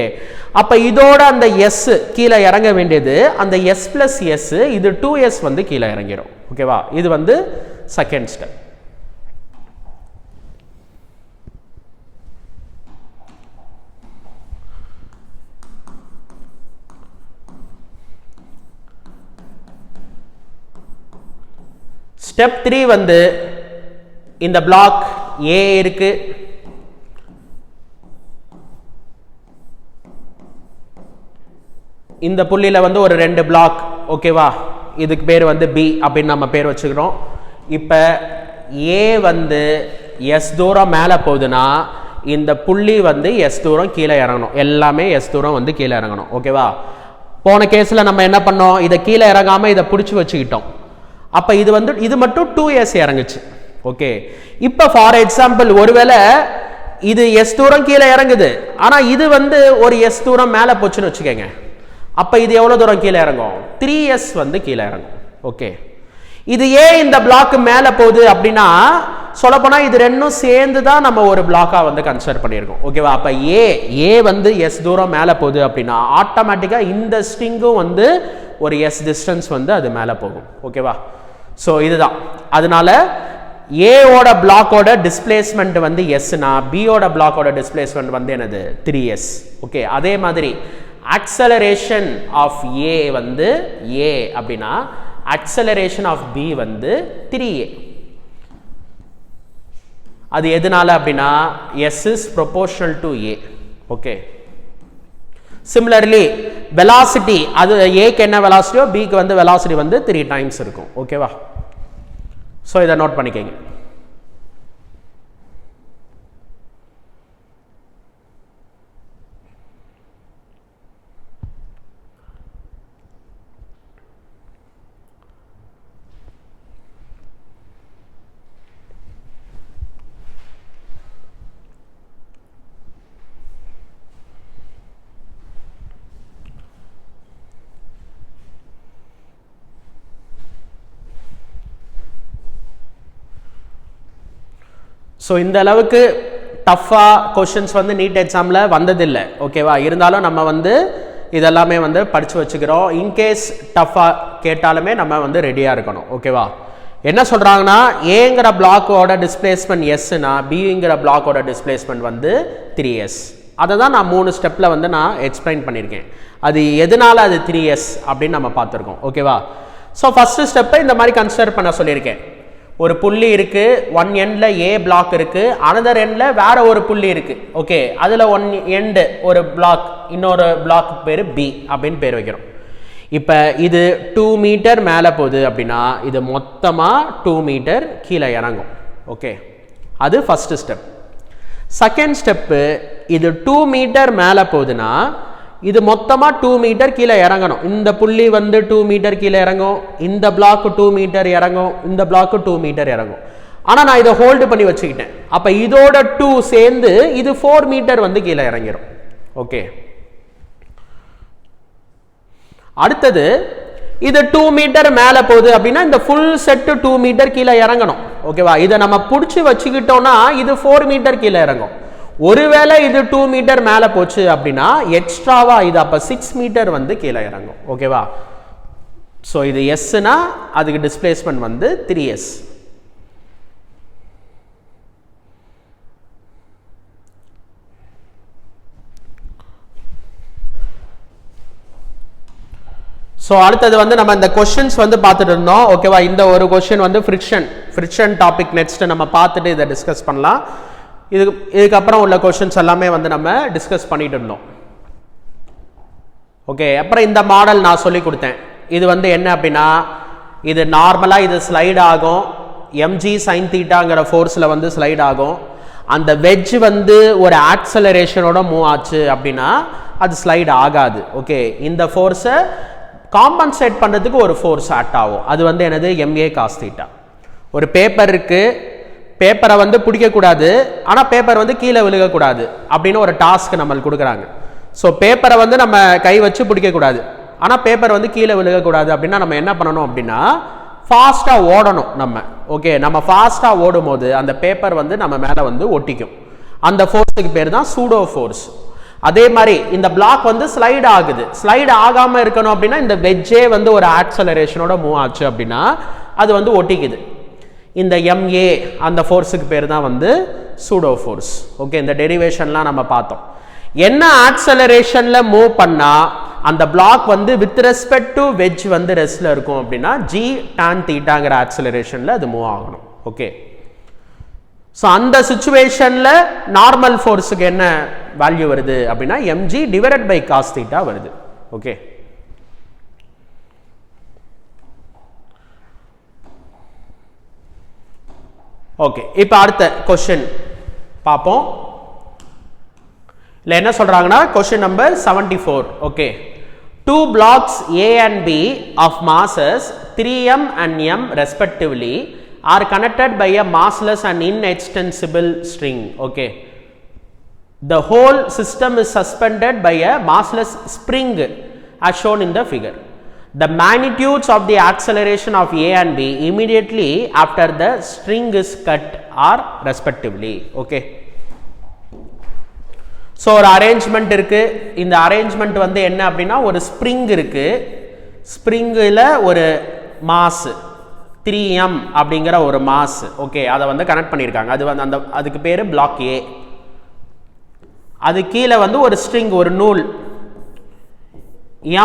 அப்போ இதோட அந்த எஸ் கீழே இறங்க வேண்டியது அந்த எஸ் பிளஸ் எஸ், இது 2s வந்து கீழே இறங்கிடும். ஓகேவா? இது வந்து செகண்ட் ஸ்டெப். ஸ்டெப் 3 வந்து இந்த பிளாக் ஏ இருக்கு, இந்த புள்ளியில வந்து ஒரு 2 பிளாக். ஓகேவா? இதுக்கு பேர் வந்து பி அப்படின்னு நம்ம பேர் வச்சுக்கிறோம். இப்போ ஏ வந்து எஸ் தூரம் மேலே போகுதுன்னா இந்த புள்ளி வந்து எஸ் தூரம் கீழே இறங்கணும், எல்லாமே எஸ் தூரம் வந்து கீழே இறங்கணும். ஓகேவா? போன கேஸில் நம்ம என்ன பண்ணோம், இதை கீழே இறங்காமல் இதை பிடிச்சி வச்சுக்கிட்டோம். அப்போ இது வந்து இது மட்டும் 2s இறங்குச்சு. ஓகே, இப்போ ஃபார் எக்ஸாம்பிள் ஒருவேளை இது எஸ் தூரம் கீழே இறங்குது, ஆனால் இது வந்து ஒரு எஸ் தூரம் மேலே போச்சுன்னு வச்சுக்கோங்க. அப்போ இது எவ்வளோ தூரம் கீழே இறங்கும், 3s வந்து கீழே இறங்கும். ஓகே, இது ஏன் இந்த பிளாக் மேலே போகுது அப்படின்னா சொல்லப்போனால் இது ரெண்டும் சேர்ந்து தான் நம்ம ஒரு பிளாக்காக வந்து கன்சிடர் பண்ணியிருக்கோம். ஓகேவா, அப்போ ஏ வந்து எஸ் தூரம் மேலே போகுது அப்படின்னா ஆட்டோமேட்டிக்காக இந்த ஸ்ட்ரிங்கும் வந்து ஒரு எஸ் டிஸ்டன்ஸ் வந்து அது மேலே போகும். ஓகேவா, ஸோ இதுதான். அதனால ஏவோட பிளாக்கோட டிஸ்பிளேஸ்மெண்ட் வந்து எஸ்னா பியோட பிளாக்கோட டிஸ்பிளேஸ்மெண்ட் வந்து என்னது 3s. ஓகே, அதே மாதிரி ஆக்சலரேஷன் ஆஃப் ஏ வந்து ஏ அப்படின்னா ஆக்சலரேஷன் ஆஃப் பி வந்து 3a. அது எதனால அப்படின்னா s is proportional to a. Okay, similarly velocity அது ஏக்கு என்ன வெலாசிட்டியோ பிக்கு வந்து வெலாசிட்டி வந்து 3 டைம்ஸ் இருக்கும். ஓகேவா, ஸோ இதை நோட் பண்ணிக்கங்க. ஸோ இந்த அளவுக்கு டஃப்பாக கொஷின்ஸ் வந்து நீட் எக்ஸாமில் வந்ததில்லை. ஓகேவா, இருந்தாலும் நம்ம வந்து இதெல்லாமே வந்து படித்து வச்சுக்கிறோம். இன்கேஸ் டஃப்பாக கேட்டாலுமே நம்ம வந்து ரெடியாக இருக்கணும். ஓகேவா, என்ன சொல்கிறாங்கன்னா ஏங்கிற பிளாக்கோட டிஸ்பிளேஸ்மெண்ட் எஸ்னா பிங்கிற பிளாக்கோட டிஸ்பிளேஸ்மெண்ட் வந்து 3s. அதை தான் நான் 3 ஸ்டெப்பில் வந்து நான் எக்ஸ்பிளைன் பண்ணியிருக்கேன். அது எதனால அது 3s அப்படின்னு நம்ம பார்த்துருக்கோம். ஓகேவா, ஸோ ஃபஸ்ட்டு ஸ்டெப்பை இந்த மாதிரி கன்சிடர் பண்ண சொல்லியிருக்கேன். ஒரு புள்ளி இருக்கு, ஒன் எண்ட்ல ஏ பிளாக் இருக்கு, அனதர் எண்ட்ல வேற ஒரு புள்ளி இருக்கு. ஓகே, அதுல ஒன் எண்ட் ஒரு பிளாக், இன்னொரு பிளாக் பேரு பி அப்படின்னு பேர் வைக்கிறோம். இப்ப இது 2 மீட்டர் மேல போகுது அப்படின்னா இது மொத்தமா 2 மீட்டர் கீழே இறங்கும். ஓகே, அது ஃபர்ஸ்ட் ஸ்டெப். செகண்ட் ஸ்டெப்பு, இது 2 மீட்டர் மேல போகுதுன்னா இது மொத்தமா 2 மீட்டர் கீழே இறங்கணும். இந்த புள்ளி வந்து 2 மீட்டர் கீழே இறங்கும், இந்த பிளாக் 2 மீட்டர் இறங்கும், இந்த பிளாக் 2 மீட்டர் இறங்கும். ஆனா நான் இதை ஹோல்டு பண்ணி வச்சுக்கிட்டேன். அப்ப இதோட 2 சேர்ந்து இது 4 மீட்டர் வந்து கீழே இறங்கிரும். ஓகே, அடுத்தது இது 2 மீட்டர் மேல போகுது அப்படின்னா இந்த ஃபுல் செட் 2 மீட்டர் கீழே இறங்கணும். ஓகேவா, இதை நம்ம பிடிச்சி வச்சுக்கிட்டோம்னா இது 4 மீட்டர் கீழே இறங்கும். ஒருவேளை இது 2 மீட்டர் மேல போச்சு அப்படின்னா எக்ஸ்ட்ராவா இது அப்ப 6 மீட்டர் வந்து கீழே இறங்கும். ஓகேவா, ஸோ இது எஸ்னா அதுக்கு டிஸ்பிளேஸ்மெண்ட் வந்து 3s. ஸோ அடுத்தது வந்து நம்ம இந்த கொஸ்டின்ஸ் வந்து பார்த்துட்டு இருந்தோம். ஓகேவா, இந்த ஒரு கொஸ்டின் வந்து ஃப்ரிக்ஷன் டாபிக் நெக்ஸ்ட் நம்ம பார்த்துட்டு இதை டிஸ்கஸ் பண்ணலாம். இதுக்கப்புறம் உள்ள கொஸ்டின்ஸ் எல்லாமே வந்து நம்ம டிஸ்கஸ் பண்ணிட்டு இருந்தோம். ஓகே, அப்புறம் இந்த மாடல் நான் சொல்லி கொடுத்தேன். இது வந்து என்ன அப்படின்னா இது நார்மலாக இது ஸ்லைட் ஆகும், mg sin தீட்டாங்கிற ஃபோர்ஸில் வந்து ஸ்லைட் ஆகும். அந்த வெஜ் வந்து ஒரு ஆக்சலரேஷனோட மூவ் ஆச்சு அப்படின்னா அது ஸ்லைட் ஆகாது. ஓகே, இந்த ஃபோர்ஸை காம்பன்சேட் பண்ணுறதுக்கு ஒரு ஃபோர்ஸ் ஆக்ட் ஆகும். அது வந்து என்னது ma cos தீட்டா. ஒரு பேப்பர் இருக்கு, பேப்பரை வந்து பிடிக்கக்கூடாது, ஆனால் பேப்பர் வந்து கீழே விழுகக்கூடாது அப்படின்னு ஒரு டாஸ்க் நம்மளுக்கு கொடுக்குறாங்க. ஸோ பேப்பரை வந்து நம்ம கை வச்சு பிடிக்கக்கூடாது, ஆனால் பேப்பர் வந்து கீழே விழுகக்கூடாது அப்படின்னா நம்ம என்ன பண்ணணும் அப்படின்னா ஃபாஸ்ட்டாக ஓடணும் நம்ம. ஓகே, நம்ம ஃபாஸ்ட்டாக ஓடும் போது அந்த பேப்பர் வந்து நம்ம மேலே வந்து ஒட்டிக்கும். அந்த ஃபோர்ஸுக்கு பேர் தான் சூடோ ஃபோர்ஸ். அதே மாதிரி இந்த பிளாக் வந்து ஸ்லைடு ஆகுது, ஸ்லைடு ஆகாமல் இருக்கணும் அப்படின்னா இந்த வெஜ்ஜே வந்து ஒரு ஆக்சலரேஷனோட மூவ் ஆச்சு அப்படின்னா அது வந்து ஒட்டிக்குது. இந்த ma அந்த ஃபோர்ஸுக்கு பேர் தான் வந்து சூடோ ஃபோர்ஸ். ஓகே, இந்த டெரிவேஷன்லாம் நம்ம பார்த்தோம். என்ன ஆக்சலரேஷன்ல மூவ் பண்ணா அந்த பிளாக் வந்து வித் ரெஸ்பெக்ட் டு வெஜ் வந்து ரெஸ்ட்ல இருக்கும் அப்படின்னா g tan தீட்டாங்கிற ஆக்சலரேஷன்ல அது மூவ் ஆகணும். ஓகே, ஸோ அந்த சிச்சுவேஷன்ல நார்மல் ஃபோர்ஸுக்கு என்ன வேல்யூ வருது அப்படின்னா mg divided by cos theta வருது. ஓகே, ஓகே, இப்போ அடுத்த கொஸ்டின் பார்ப்போம். இல்லை என்ன சொல்றாங்கன்னா question number 74. Okay, Two blocks A and B of masses 3m and m respectively are connected by a massless and inextensible string. Okay. The whole system is suspended by a massless spring as shown in the figure. The magnitudes of the acceleration of A and B immediately after the string is cut are respectively. Okay. So ஒரு arrangement இருக்கு. இந்த arrangement வந்து என்ன அப்படின்னா ஒரு spring இருக்கு. ஸ்ப்ரிங்கில் ஒரு mass 3m அப்படிங்கிற ஒரு மாஸ். ஓகே, அதை வந்து கனெக்ட் பண்ணியிருக்காங்க. அது வந்து அதுக்கு பேர் பிளாக் ஏ. அது கீழே வந்து ஒரு ஸ்ட்ரிங், ஒரு நூல்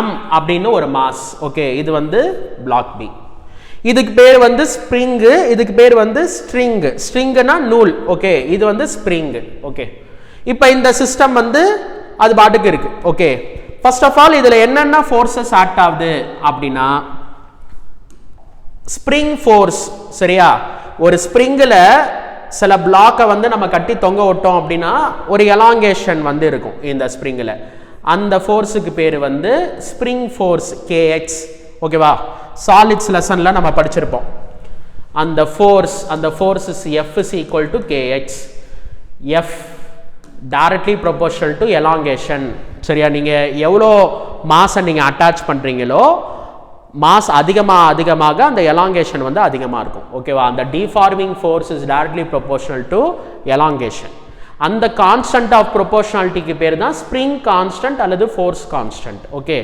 m அப்படின்னு ஒரு மாஸ். ஓகே, இது வந்து பிளாக் பி. இதுக்கு பேர் வந்து ஸ்ப்ரிங்கு, இதுக்கு பேர் வந்து ஸ்ட்ரிங். ஸ்ட்ரிங்னா நூல். ஓகே, இது வந்து ஸ்ப்ரிங். ஓகே, இப்போ இந்த சிஸ்டம் வந்து அது பாட்டுக்கு இருக்கு. ஓகே, ஃபர்ஸ்ட் ஆஃப் ஆல் இதில் என்னென்ன ஃபோர்ஸஸ் ஆக்ட் ஆகுது அப்படின்னா ஸ்ப்ரிங் ஃபோர்ஸ். சரியா, ஒரு ஸ்ப்ரிங்கில் சில பிளாக்கை வந்து நம்ம கட்டி தொங்க விட்டோம் அப்படின்னா ஒரு எலாங்கேஷன் வந்து இருக்கும் இந்த ஸ்ப்ரிங்கில். அந்த ஃபோர்ஸுக்கு பேர் வந்து ஸ்ப்ரிங் ஃபோர்ஸ் kx. ஓகேவா, சாலிட்ஸ் லெசனில் நம்ம படிச்சிருப்போம். அந்த force is F is equal to kx. F directly proportional to elongation. சரியா, நீங்கள் எவ்வளோ மாஸை நீங்கள் அட்டாச் பண்ணுறீங்களோ மாஸ் அதிகமாக அந்த எலாங்கேஷன் வந்து அதிகமாக இருக்கும். ஓகேவா, அந்த deforming force is directly proportional to elongation. அந்த கான்ஸ்டன்ட் ஆஃப் ப்ரொபோர்ஷனாலிட்டிக்கு பேர் தான் ஸ்ப்ரிங் கான்ஸ்டன்ட் அல்லது ஃபோர்ஸ் கான்ஸ்டன்ட். ஓகே,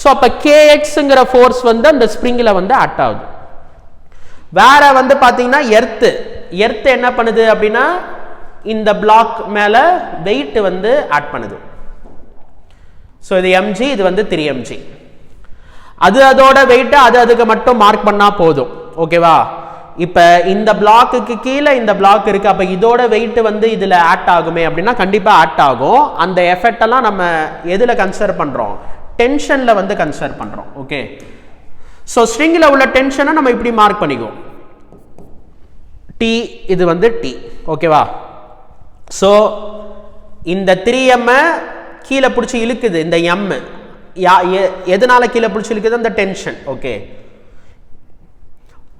ஸோ அப்போ கேஎக்ஸுங்கிற ஃபோர்ஸ் வந்து அந்த ஸ்ப்ரிங்கில் வந்து ஆக்ட் ஆகுது. வேற வந்து பார்த்தீங்கன்னா எர்த்து என்ன பண்ணுது அப்படின்னா இந்த பிளாக் மேலே வெயிட் வந்து ஆட் பண்ணுது. ஸோ இது mg, இது வந்து 3mg. அதோட வெயிட் அதுக்கு மட்டும் மார்க் பண்ணால் போதும். ஓகேவா, இப்போ இந்த பிளாக்குக்கு கீழே இந்த பிளாக் இருக்கு. அப்போ இதோட வெயிட் வந்து இதில் ஆக்ட் ஆகுமே அப்படின்னா கண்டிப்பாக ஆக்ட் ஆகும். அந்த எஃபெக்ட் எல்லாம் நம்ம எதில் கன்சிடர் பண்ணுறோம்? டென்ஷனில் வந்து கன்சிடர் பண்ணுறோம். ஓகே, ஸோ ஸ்ட்ரிங்கில் உள்ள டென்ஷனை நம்ம இப்படி மார்க் பண்ணிக்குவோம். டி, இது வந்து டி. ஓகேவா, ஸோ இந்த 3m கீழே பிடிச்சி இழுக்குது. இந்த m எதனால கீழே பிடிச்சி இழுக்குது? அந்த டென்ஷன். ஓகே,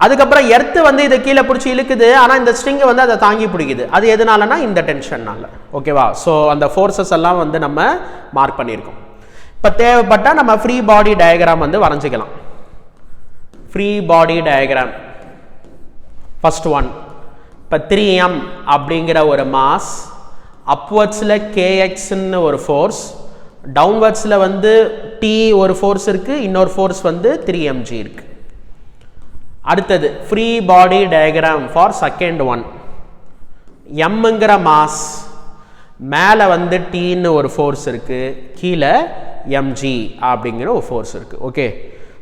அதுக்கப்புறம் எர்த்து வந்து இதை கீழே பிடிச்சி இழுக்குது, ஆனால் இந்த ஸ்ட்ரிங்கை வந்து அதை தாங்கி பிடிக்குது. அது எதனாலனா இந்த டென்ஷன்னால. ஓகேவா, ஸோ அந்த ஃபோர்ஸஸ் எல்லாம் வந்து நம்ம மார்க் பண்ணியிருக்கோம். இப்போ தேவைப்பட்டால் நம்ம ஃப்ரீ பாடி டயக்ராம் வந்து வரைஞ்சிக்கலாம். Free body diagram first one. இப்போ 3m அப்படிங்கிற ஒரு மாஸ், அப்வர்ட்ஸில் kxன்னு ஒரு ஃபோர்ஸ், டவுன்வர்ட்ஸில் வந்து t ஒரு ஃபோர்ஸ் இருக்குது, இன்னொரு ஃபோர்ஸ் வந்து 3mg இருக்குது. அடுத்தது free body diagram for second one. mங்கிற மாஸ், மேலே வந்து tன்னு ஒரு ஃபோர்ஸ் இருக்குது, கீழே mg அப்படிங்கிற ஒரு ஃபோர்ஸ் இருக்குது. ஓகே,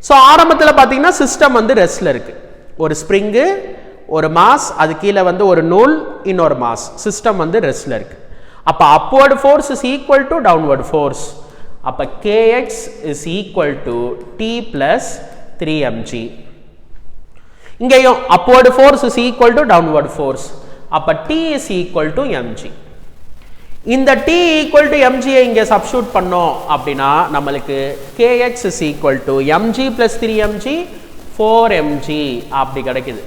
ஸோ ஆரம்பத்தில் பார்த்தீங்கன்னா சிஸ்டம் வந்து ரெஸ்டில் இருக்குது. ஒரு ஸ்ப்ரிங்கு, ஒரு மாஸ், அது கீழே வந்து ஒரு நூல், இன்னொரு மாஸ். சிஸ்டம் வந்து ரெஸ்டில் இருக்குது. அப்போ upward force is equal to downward force. அப்போ kx is equal to t plus 3mg. இங்கேயும் upward force is equal to downward force. அப்போ t is equal to mg. இந்த t ஈக்குவல் டு mg இங்கே substitute பண்ணோம் அப்படின்னா நம்மளுக்கு kx is equal to mg plus 3mg 4mg அப்படி கிடைக்குது.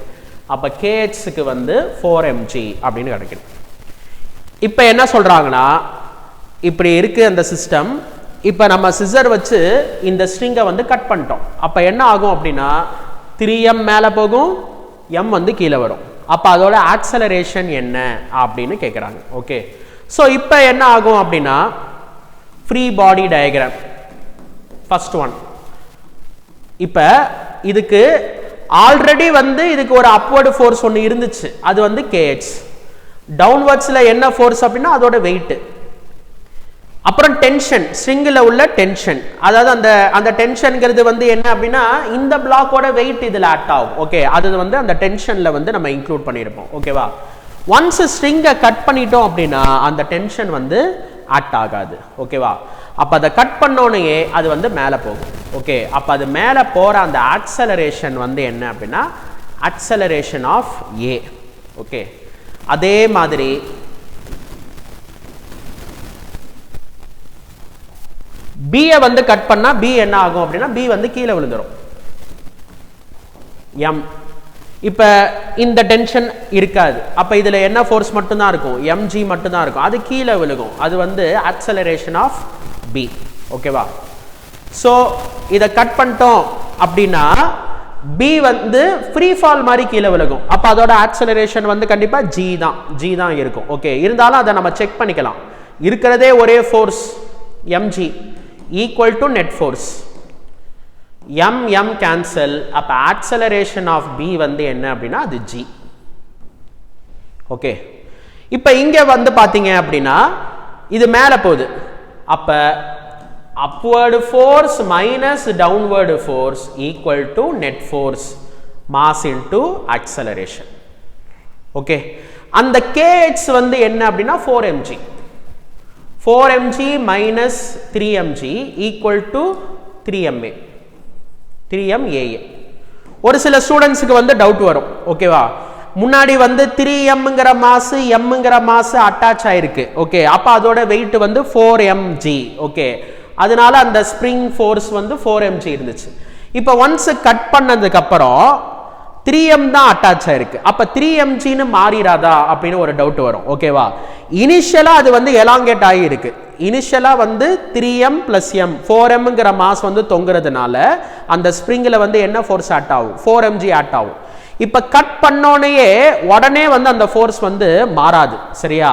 அப்போ kxக்கு வந்து 4mg அப்படின்னு கிடைக்குது. இப்போ என்ன சொல்கிறாங்கன்னா, இப்படி இருக்குது அந்த சிஸ்டம். இப்போ நம்ம சிசர் வச்சு இந்த ஸ்ட்ரிங்கை வந்து கட் பண்ணிட்டோம். அப்போ என்ன ஆகும் அப்படின்னா 3m மேலே போகும், m வந்து கீழே வரும். அப்போ அதோட ஆக்சலரேஷன் என்ன அப்படின்னு கேட்குறாங்க. ஓகே, ஸோ இப்போ என்ன ஆகும் அப்படின்னா free body diagram first one. இப்போ இதுக்கு ஆல்ரெடி வந்து இதுக்கு ஒரு அப்வர்டு ஃபோர்ஸ் ஒன்று இருந்துச்சு, அது வந்து kx. டவுன்வர்ட்ஸில் என்ன ஃபோர்ஸ் அப்படின்னா அதோட வெயிட். அப்புறம் டென்ஷன், ஸ்ட்ரிங்கில் உள்ள டென்ஷன், அதாவது அந்த டென்ஷன்ங்கிறது வந்து என்ன அப்படின்னா இந்த பிளாக்கோட வெயிட் இதில் ஆக்ட் ஆகும். ஓகே, அது வந்து அந்த டென்ஷனில் வந்து நம்ம இன்க்ளூட் பண்ணியிருப்போம். ஓகேவா, ஒன்ஸ் ஸ்ட்ரிங்கை கட் பண்ணிட்டோம் அப்படின்னா அந்த டென்ஷன் வந்து ஆக்ட் ஆகாது. ஓகேவா, அப்போ அதை கட் பண்ணோன்னே அது வந்து மேலே போகும். ஓகே, அப்போ அது மேலே போகிற அந்த ஆக்சலரேஷன் வந்து என்ன அப்படின்னா ஆக்சலரேஷன் ஆஃப் ஏ. ஓகே, அதே மாதிரி B வந்து கட் பண்ணா B என்ன ஆகும் அப்படின்னா B வந்து கீழே விழுந்துரும் M. இப்ப இந்த டென்ஷன் இருக்காது. அப்ப இதுல என்ன ஃபோர்ஸ் மட்டும் தான் இருக்கும்? mg மட்டும் தான் இருக்கும். அது கீழே விழுகும். அது வந்து acceleration of B. ஓகேவா? சோ இத கட் பண்ணிட்டோம் அப்படினா B வந்து ஃப்ரீ ஃபால் மாதிரி கீழே விழுகும். அப்ப அதோட acceleration வந்து கண்டிப்பா g தான் இருக்கும். ஓகே, இருந்தாலும் அதை நம்ம செக் பண்ணிக்கலாம். இருக்கிறதே ஒரே force mg equal to net force. m cancel. அப்ப acceleration of B வந்து என்ன அப்படின்னா அது g. ஓகே, இப்போ இங்க வந்து பாத்தீங்க அப்படின்னா இது மேல போகுது. அப்ப upward force minus downward force equal to net force mass into acceleration. Okay, அந்த kx வந்து என்ன அப்படின்னா 4mg. 4mg minus 3mg equal to 3ma. 3MAA. ஒரு சில ஸ்டூடண்ட்ஸ்க்கு வந்து டவுட் வரும். ஓகேவா, முன்னாடி வந்து 3mங்கிற மாஸ் mங்கிற மாஸ் அட்டாச் ஆயிருக்கு. ஓகே, அப்ப அதோட வெயிட் வந்து 4mg. ஓகே, அதனால அந்த ஸ்ப்ரிங் ஃபோர்ஸ் வந்து 4mg இருந்துச்சு. இப்போ ஒன்ஸ் கட் பண்ணதுக்கு அப்புறம் 3m தான் அட்டாச் ஆயிருக்கு. அப்ப 3mg ன்னு மாறிராதா அப்படின்னு ஒரு டவுட் வரும். ஓகேவா, இனிஷியலா அது வந்து எலாங்கேட் ஆகி இருக்கு. இனிஷியலா வந்து 3m + m 4mங்கிற மாஸ் வந்து தொங்குறதுனால அந்த ஸ்ப்ரிங்ல வந்து என்ன ஃபோர்ஸ் ஆட் ஆகும்? 4mg ஆட் ஆகும். இப்ப கட் பண்ணோனையே உடனே வந்து அந்த ஃபோர்ஸ் வந்து மாறாது. சரியா,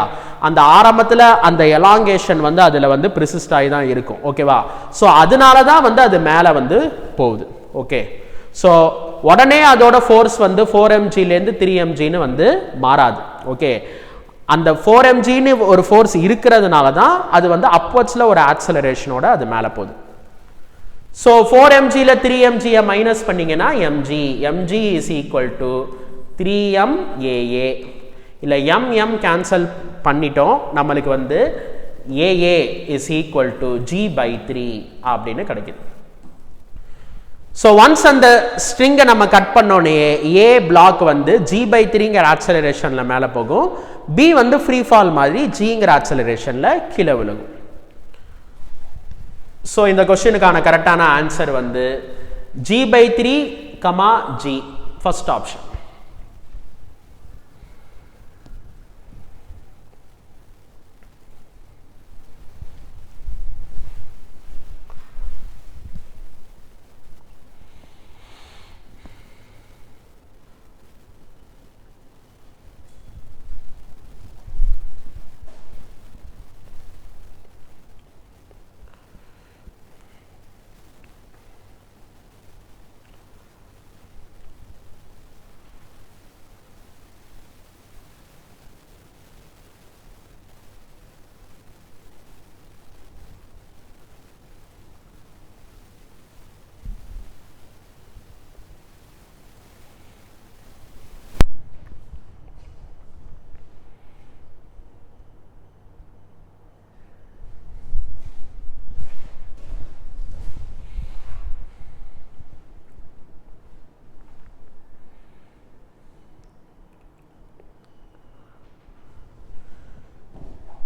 அந்த ஆரம்பத்துல அந்த எலாங்கேஷன் வந்து அதுல வந்து பிரிசிஸ்ட் ஆகி தான் இருக்கும். ஓகேவா, சோ அதனால தான் வந்து அது மேல வந்து போகுது. ஓகே, சோ உடனே அதோட ஃபோர்ஸ் வந்து 4mg ல இருந்து 3mg ன்னு வந்து மாறாது. ஓகே, அந்த 4mg ன்னு ஒரு ஃபோர்ஸ் இருக்கிறதுனால தான் அது வந்து அப்வர்ட்ஸ்ல ஒரு ஆக்சலரேஷனோட அது மேல போகுது. சோ 4mg ல 3mg மைனஸ் பண்ணீங்கன்னா mg is equal to 3MAA. இல்ல m கேன்சல் பண்ணிட்டோம், நம்மளுக்கு வந்து AA is equal to g/3 அப்படின்னு கிடைக்குது. So once அந்த ஸ்ட்ரிங்கை நம்ம கட் பண்ணோனே A பிளாக் வந்து g/3ங்கிற ஆக்சலரேஷன்ல மேல போகும், B வந்து ஃப்ரீ ஃபால் மாதிரி gங்கிற ஆக்சலரேஷன்ல கீழே விழுகும். ஸோ இந்த கொஸ்டினுக்கான கரெக்டான ஆன்சர் வந்து g/3, g, ஃபர்ஸ்ட் ஆப்ஷன்.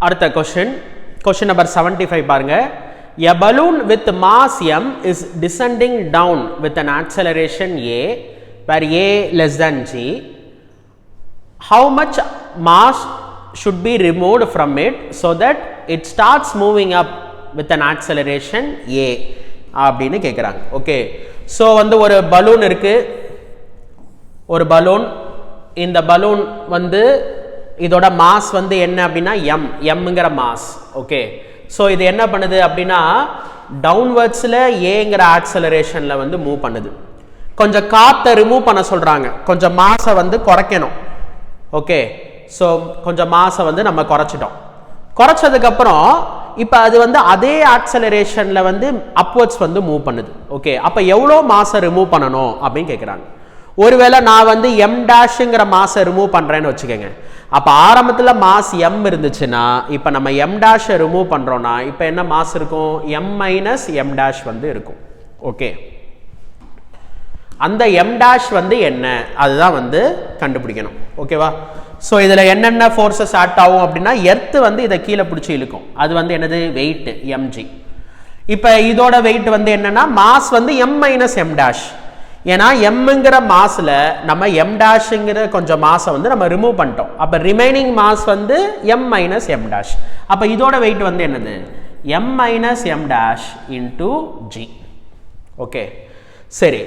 அடுத்த question number 75 பாருங்க. A balloon with mass m is descending down with an acceleration a where a less than g. How much mass should be removed from it so that it starts moving up with an acceleration a அப்படின்னு கேக்குறாங்க. Okay, so வந்து ஒரு balloon இருக்கு. ஒரு balloon, இந்த balloon வந்து இதோட mass வந்து என்ன அப்படின்னா mங்கிற மாஸ். ஓகே, ஸோ இது என்ன பண்ணுது அப்படின்னா டவுன்வர்ட்ஸில் ஏங்கிற ஆக்சலரேஷனில் வந்து மூவ் பண்ணுது. கொஞ்சம் காற்றை ரிமூவ் பண்ண சொல்கிறாங்க, கொஞ்சம் மாஸை வந்து குறைக்கணும். ஓகே, ஸோ கொஞ்சம் மாஸை வந்து நம்ம குறைச்சிட்டோம். குறைச்சதுக்கப்புறம் இப்போ அது வந்து அதே ஆக்சலரேஷனில் வந்து அப்வர்ட்ஸ் வந்து மூவ் பண்ணுது. ஓகே, அப்போ எவ்வளோ மாஸை ரிமூவ் பண்ணணும் அப்படின்னு கேட்குறாங்க. ஒருவேளை நான் வந்து m' மாஸை ரிமூவ் பண்ணுறேன்னு வச்சுக்கோங்க. அப்போ ஆரம்பத்தில் மாஸ் m இருந்துச்சுன்னா இப்போ நம்ம m' ரிமூவ் பண்ணுறோன்னா இப்போ என்ன மாஸ் இருக்கும்? m - m' வந்து இருக்கும். ஓகே, அந்த m' வந்து என்ன அதுதான் வந்து கண்டுபிடிக்கணும். ஓகேவா, ஸோ இதில் என்னென்ன ஃபோர்ஸஸ் ஆட் ஆகும் அப்படின்னா எர்த்து வந்து இதை கீழே பிடிச்சி இழுக்கும். அது வந்து என்னது? Weight mg. இப்போ இதோட வெயிட் வந்து என்னன்னா மாஸ் வந்து m மைனஸ் m டேஷ். ஏன்னா mங்கிற மாஸ்ல நம்ம m டேஷ்ங்கிற கொஞ்சம் மாஸை வந்து நம்ம ரிமூவ் பண்ணிட்டோம். அப்போ ரிமைனிங் மாஸ் வந்து m மைனஸ் m டேஷ். அப்போ இதோட வெயிட் வந்து என்னது m minus m dash into g. Okay சரி,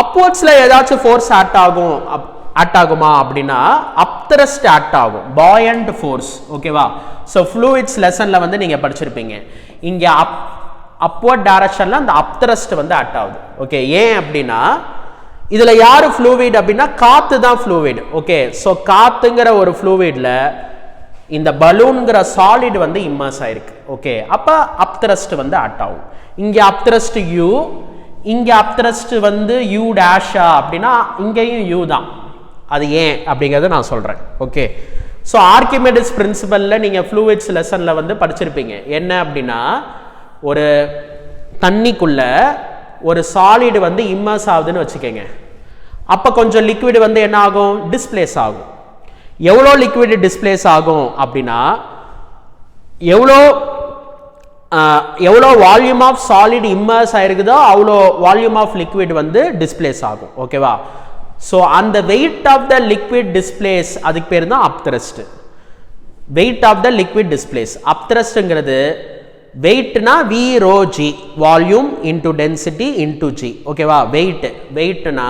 அப்வர்ட்ஸ்ல ஏதாச்சும் ஃபோர்ஸ் ஆக்ட் ஆகுமா அப்படின்னா அப்த்ரஸ்ட் ஆக்ட் ஆகும், பாயண்ட் ஃபோர்ஸ். ஓகேவா? ஸோ ஃப்ளூயிட்ஸ் லெசன்ல வந்து நீங்க படிச்சிருப்பீங்க, இங்க அப்வர்ட் டைரக்ஷன்ல அந்த அப்த்ரஸ்ட் வந்து ஆக்ட் ஆகுது. ஓகே, ஏன் அப்படின்னா இதுல யாரு ஃப்ளூயிட் அப்படின்னா காத்து தான் ஃப்ளூயிட். ஓகே, ஸோ காத்துங்கிற ஒரு ஃப்ளூயிட்ல இந்த பலூன்ங்கிற சாலிட் வந்து இம்மர்ஸ் ஆயிருக்கு. ஓகே, அப்ப அப்த்ரஸ்ட் வந்து ஆக்ட் ஆகும். இங்க அப்த்ரஸ்ட் u, இங்க அப்த்ரஸ்ட் வந்து u டேஷா அப்படின்னா இங்கேயும் u தான். அது ஏன் அப்படிங்கறத நான் சொல்றேன். ஓகே, ஸோ ஆர்கிமெடிஸ் பிரின்சிபல்ல நீங்க ஃப்ளூயிட்ஸ் லெசன்ல வந்து படிச்சிருப்பீங்க. என்ன அப்படின்னா ஒரு தண்ணிக்குள்ள ஒரு சாலிட் வந்து இம்மர்ஸ் ஆகுதுன்னு வச்சுக்கோங்க. அப்ப கொஞ்சம் லிக்விட் வந்து என்ன ஆகும், டிஸ்பிளேஸ் ஆகும். எவ்வளோ லிக்விட் டிஸ்பிளேஸ் ஆகும் அப்படின்னா எவ்வளோ வால்யூம் ஆஃப் சாலிட் இம்மர்ஸ் ஆயிருக்குதோ அவ்வளோ வால்யூம் ஆஃப் லிக்விட் வந்து டிஸ்பிளேஸ் ஆகும். ஓகேவா? ஸோ அந்த weight of the liquid displace, அதுக்கு பேர் தான் upthrust. Weight of the liquid displace. அப்த்ரஸ்ட்ங்கிறது வெயிட்னா v rho g, volume into density into g. ஓகேவா? வெயிட்னா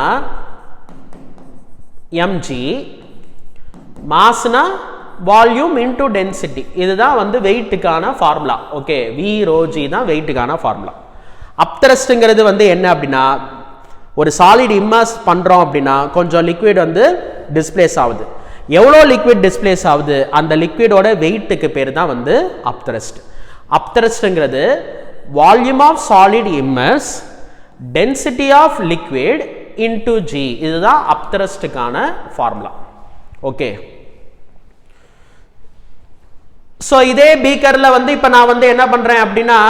mg, மாஸ்னா வால்யூம் இன்டூ டென்சிட்டி. இதுதான் வந்து வெயிட்டுக்கான formula. Okay, v rho g தான் வெயிட்டுக்கான ஃபார்முலா. அப்த்ரஸ்ட்ங்கிறது வந்து என்ன அப்படின்னா ஒரு சாலிட் இம்மர்ஸ் பண்றோம் அப்படின்னா கொஞ்சம் லிக்விட் வந்து டிஸ்பிளேஸ் ஆகுது. எவ்வளோ லிக்விட் டிஸ்பிளேஸ் ஆகுது அந்த லிக்விடோட வெயிட்டுக்கு பேர் தான் வந்து அப்த்ரஸ்ட். அப்த்ரஸ்ட்ங்கிறது volume of solid immerse, density of liquid into g. இதுதான் அப்த்ரஸ்டுக்கான ஃபார்முலா. ஓகே, ஸோ இதே பீக்கர்ல வந்து இப்போ நான் வந்து என்ன பண்றேன் அப்படின்னா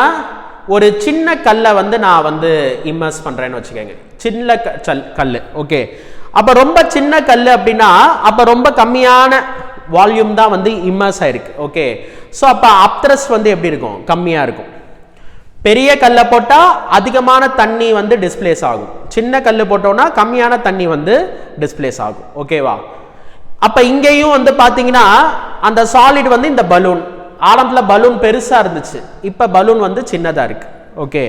ஒரு சின்ன கல்லை வந்து நான் வந்து இம்மர்ஸ் பண்றேன்னு வச்சுக்கோங்க. சின்ன கல். ஓகே, அப்ப ரொம்ப சின்ன கல் அப்படின்னா அப்ப ரொம்ப கம்மியான வால்யூம் தான் வந்து இம்மர்ஸ் ஆயிருக்கு. ஓகே, ஸோ அப்ப அப்த்ரஸ்ட் வந்து எப்படி இருக்கும், கம்மியா இருக்கும். பெரிய கல்லை போட்டா அதிகமான தண்ணி வந்து டிஸ்பிளேஸ் ஆகும், சின்ன கல் போட்டோம்னா கம்மியான தண்ணி வந்து டிஸ்பிளேஸ் ஆகும். ஓகேவா? அப்ப இங்கேயும் வந்து பாத்தீங்கன்னா அந்த சாலிட் வந்து இந்த பலூன், ஆரம்பத்துல பலூன் பெருசா இருந்துச்சு, இப்ப பலூன் வந்து சின்னதா இருக்கு. ஓகே,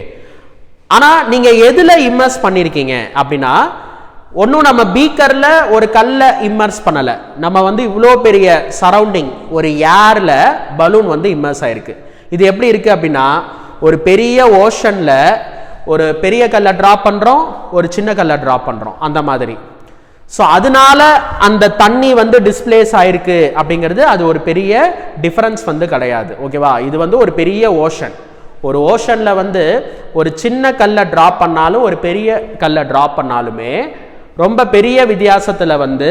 ஆனா நீங்க எதுல இம்மர்ஸ் பண்ணிருக்கீங்க அப்படின்னா ஒன்னும் நம்ம பீக்கர்ல ஒரு கல்ல இம்மர்ஸ் பண்ணல, நம்ம வந்து இவ்வளோ பெரிய சரௌண்டிங் ஒரு ஏர்ல பலூன் வந்து இம்மர்ஸ் ஆயிருக்கு. இது எப்படி இருக்கு அப்படின்னா ஒரு பெரிய ஓஷன்ல ஒரு பெரிய கல்லை டிராப் பண்றோம், ஒரு சின்ன கல்லை டிராப் பண்றோம், அந்த மாதிரி. ஸோ அதனால அந்த தண்ணி வந்து டிஸ்பிளேஸ் ஆயிருக்கு அப்படிங்கிறது அது ஒரு பெரிய டிஃபரன்ஸ் வந்து கிடையாது. ஓகேவா? இது வந்து ஒரு பெரிய ஓஷன். ஒரு ஓஷன்ல வந்து ஒரு சின்ன கல்லை டிராப் பண்ணாலும் ஒரு பெரிய கல்லை டிராப் பண்ணாலுமே ரொம்ப பெரிய வித்தியாசத்துல வந்து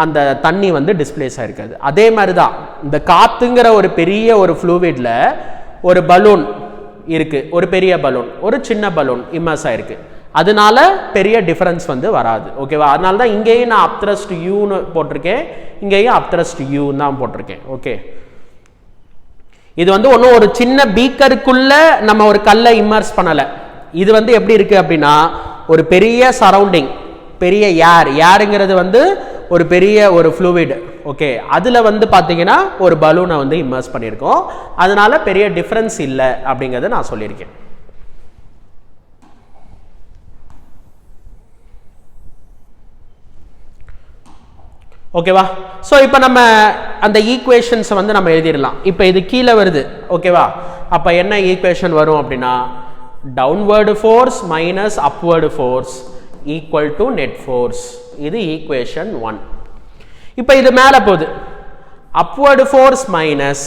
அந்த தண்ணி வந்து டிஸ்பிளேஸ் ஆயிருக்காது. அதே மாதிரி தான் இந்த காத்துங்கிற ஒரு பெரிய ஒரு ஃப்ளூவிட்ல ஒரு பலூன் இருக்கு, ஒரு பெரிய பலூன், ஒரு சின்ன பலூன் இம்மர்ஸ் ஆயிருக்கு, அதனால பெரிய டிஃபரன்ஸ் வந்து வராது. ஓகேவா? அதனால தான் இங்கேயும் நான் அப்த்ரஸ்ட் யூன்னு போட்டிருக்கேன், இங்கேயும் அப்த்ரஸ்ட் யூ தான் போட்டிருக்கேன். ஓகே, இது வந்து ஒன்றும் ஒரு சின்ன பீக்கருக்குள்ள நம்ம ஒரு கல்லை இம்மர்ஸ் பண்ணலை. இது வந்து எப்படி இருக்கு அப்படின்னா ஒரு பெரிய சரௌண்டிங், பெரிய ஏருங்கிறது வந்து ஒரு பெரிய ஒரு ஃப்ளூவிட். ஓகே, அதுல வந்து பாத்தீங்கன்னா ஒரு பலூனை வந்து இம்மர்ஸ் பண்ணியிருக்கோம், அதனால பெரிய டிஃபரன்ஸ் இல்லை அப்படிங்கிறத நான் சொல்லியிருக்கேன். ஓகேவா? ஸோ இப்போ நம்ம அந்த ஈக்குவேஷன்ஸை வந்து நம்ம எழுதிடலாம். இப்போ இது கீழே வருது. ஓகேவா? அப்போ என்ன ஈக்குவேஷன் வரும் அப்படின்னா downward force minus upward force equal to net force. இது ஈக்குவேஷன் 1. இப்போ இது மேலே போகுது, upward force minus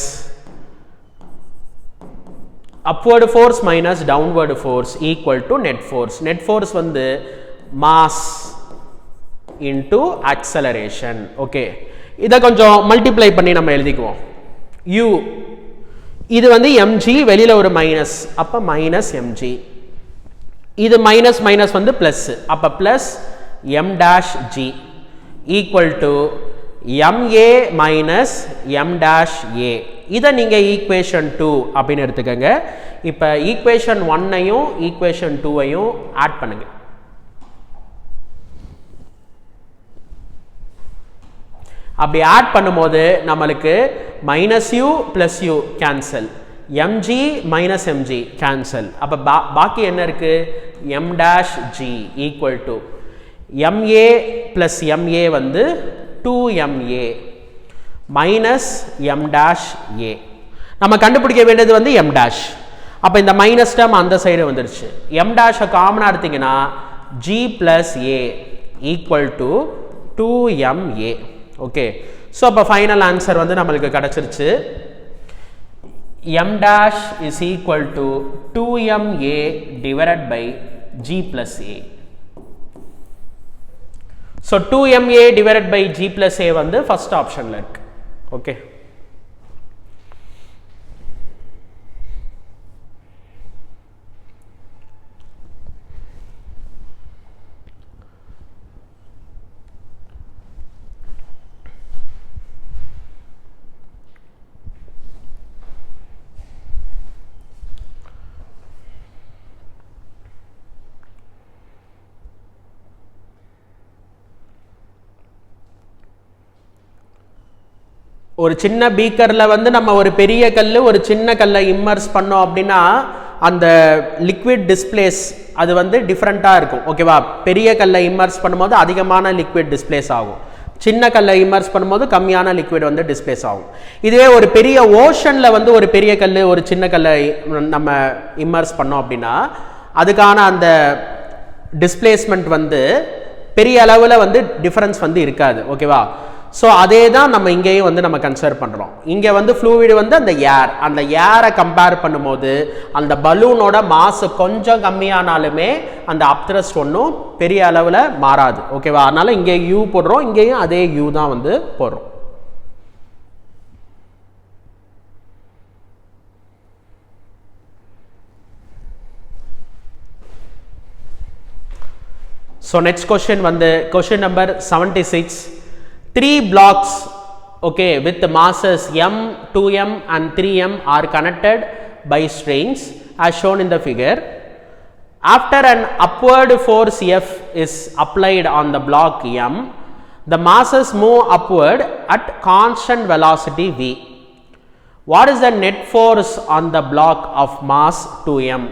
downward force equal to net force. Net force வந்து மாஸ் into acceleration. ஓகே, இதை கொஞ்சம் மல்டிப்ளை பண்ணி நம்ம எழுதிக்குவோம். u இது வந்து mg, வெளியில ஒரு மைனஸ், அப்ப மைனஸ் mg. இது மைனஸ் மைனஸ் வந்து பிளஸ், அப்ப plus m dash g equal to MA minus M dash A. இதை நீங்க ஈக்குவேஷன் 2 அப்படின்னு எடுத்துக்கங்க. இப்போ ஈக்குவேஷன் 1ஐயும் ஈக்குவேஷன் 2ஐயும் ஆட் பண்ணுங்க. அப்படி ஆட் பண்ணும்போது நம்மளுக்கு minus you bless you cancel, mg minus mg cancel. அப்போ பாக்கி என்ன இருக்கு? m dash g equal to ma plus ma வந்து 2ma minus m dash a. நம்ம கண்டுபிடிக்க வேண்டியது வந்து m dash. அப்போ இந்த மைனஸ் டேர்ம் அந்த சைடு வந்துருச்சு. m dash காமனாக எடுத்தீங்கன்னா g plus a equal to 2ma. Okay, so அப்போ ஃபைனல் ஆன்சர் வந்து நம்மளுக்கு கிடச்சிருச்சு. m dash is equal to 2ma divided by g plus a. So 2ma divided by g plus a வந்து first optionல இருக்கு. Okay, ஒரு சின்ன பீக்கரில் வந்து நம்ம ஒரு பெரிய கல் ஒரு சின்ன கல்லை இம்மர்ஸ் பண்ணோம் அப்படின்னா அந்த லிக்விட் டிஸ்பிளேஸ் அது வந்து டிஃப்ரெண்ட்டாக இருக்கும். ஓகேவா? பெரிய கல்லை இம்மர்ஸ் பண்ணும்போது அதிகமான லிக்விட் டிஸ்பிளேஸ் ஆகும், சின்ன கல்லை இம்மர்ஸ் பண்ணும்போது கம்மியான லிக்விட் வந்து டிஸ்பிளேஸ் ஆகும். இதுவே ஒரு பெரிய ஓஷனில் வந்து ஒரு பெரிய கல் ஒரு சின்ன கல்லை நம்ம இம்மர்ஸ் பண்ணோம் அப்படின்னா அதுக்கான அந்த டிஸ்பிளேஸ்மெண்ட் வந்து பெரிய அளவில் வந்து டிஃபரன்ஸ் வந்து இருக்காது. ஓகேவா? ஸோ அதே தான் நம்ம இங்கேயும் வந்து நம்ம கன்சிடர் பண்ணுறோம். இங்கே வந்து ஃப்ளூவிட் வந்து அந்த ஏரை கம்பேர் பண்ணும்போது அந்த பலூனோட மாசு கொஞ்சம் கம்மியானாலுமே அந்த அப்த்ரஸ்ட் ஒன்றும் பெரிய அளவில் மாறாது. ஓகேவா? அதனால இங்கே யூ போடுறோம், இங்கேயும் அதே யூ தான் வந்து போடுறோம். ஸோ நெக்ஸ்ட் கொஸ்டின் வந்து question number 76. 3 blocks, okay, with masses m, 2m and 3m are connected by strings as shown in the figure. After an upward force F is applied on the block m, the masses move upward at constant velocity v. What is the net force on the block of mass 2m?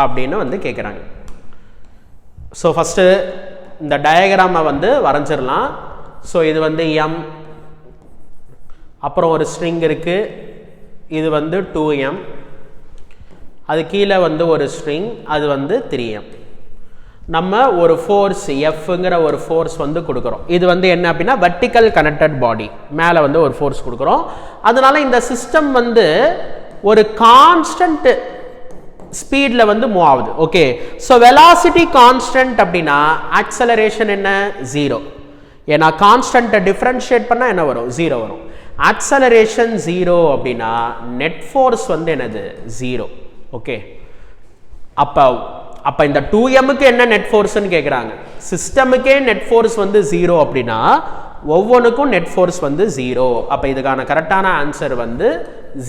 அப்படின்னு வந்து கேட்குறாங்க. So first இந்த டயக்ராமை வந்து வரைஞ்சிடலாம். So இது வந்து m, அப்புறம் ஒரு string இருக்குது, இது வந்து 2m, அது கீழே வந்து ஒரு ஸ்ட்ரிங், அது வந்து 3m. நம்ம ஒரு ஃபோர்ஸ் எஃப்ங்கிற ஒரு ஃபோர்ஸ் வந்து கொடுக்குறோம். இது வந்து என்ன அப்படின்னா வெர்டிக்கல் கனெக்டட் பாடி, மேலே வந்து ஒரு ஃபோர்ஸ் கொடுக்குறோம். அதனால இந்த சிஸ்டம் வந்து ஒரு கான்ஸ்டன்ட் ஸ்பீடில் வந்து மூவ் ஆகுது. ஓகே, ஸோ வெலாசிட்டி கான்ஸ்டன்ட் அப்படின்னா ஆக்சலரேஷன் என்ன? 0. ஏன்னா கான்ஸ்டன்ட்டை டிஃப்ரென்ஷியேட் பண்ணால் என்ன வரும்? 0 வரும். ஆக்சலரேஷன் 0 அப்படின்னா நெட் ஃபோர்ஸ் வந்து என்னது? 0. ஓகே, அப்போ இந்த 2mக்கு என்ன நெட் ஃபோர்ஸ்ன்னு கேட்குறாங்க. சிஸ்டமுக்கே நெட் ஃபோர்ஸ் வந்து 0 அப்படின்னா ஒவ்வொன்றுக்கும் நெட் ஃபோர்ஸ் வந்து 0. அப்போ இதுக்கான கரெக்டான ஆன்சர் வந்து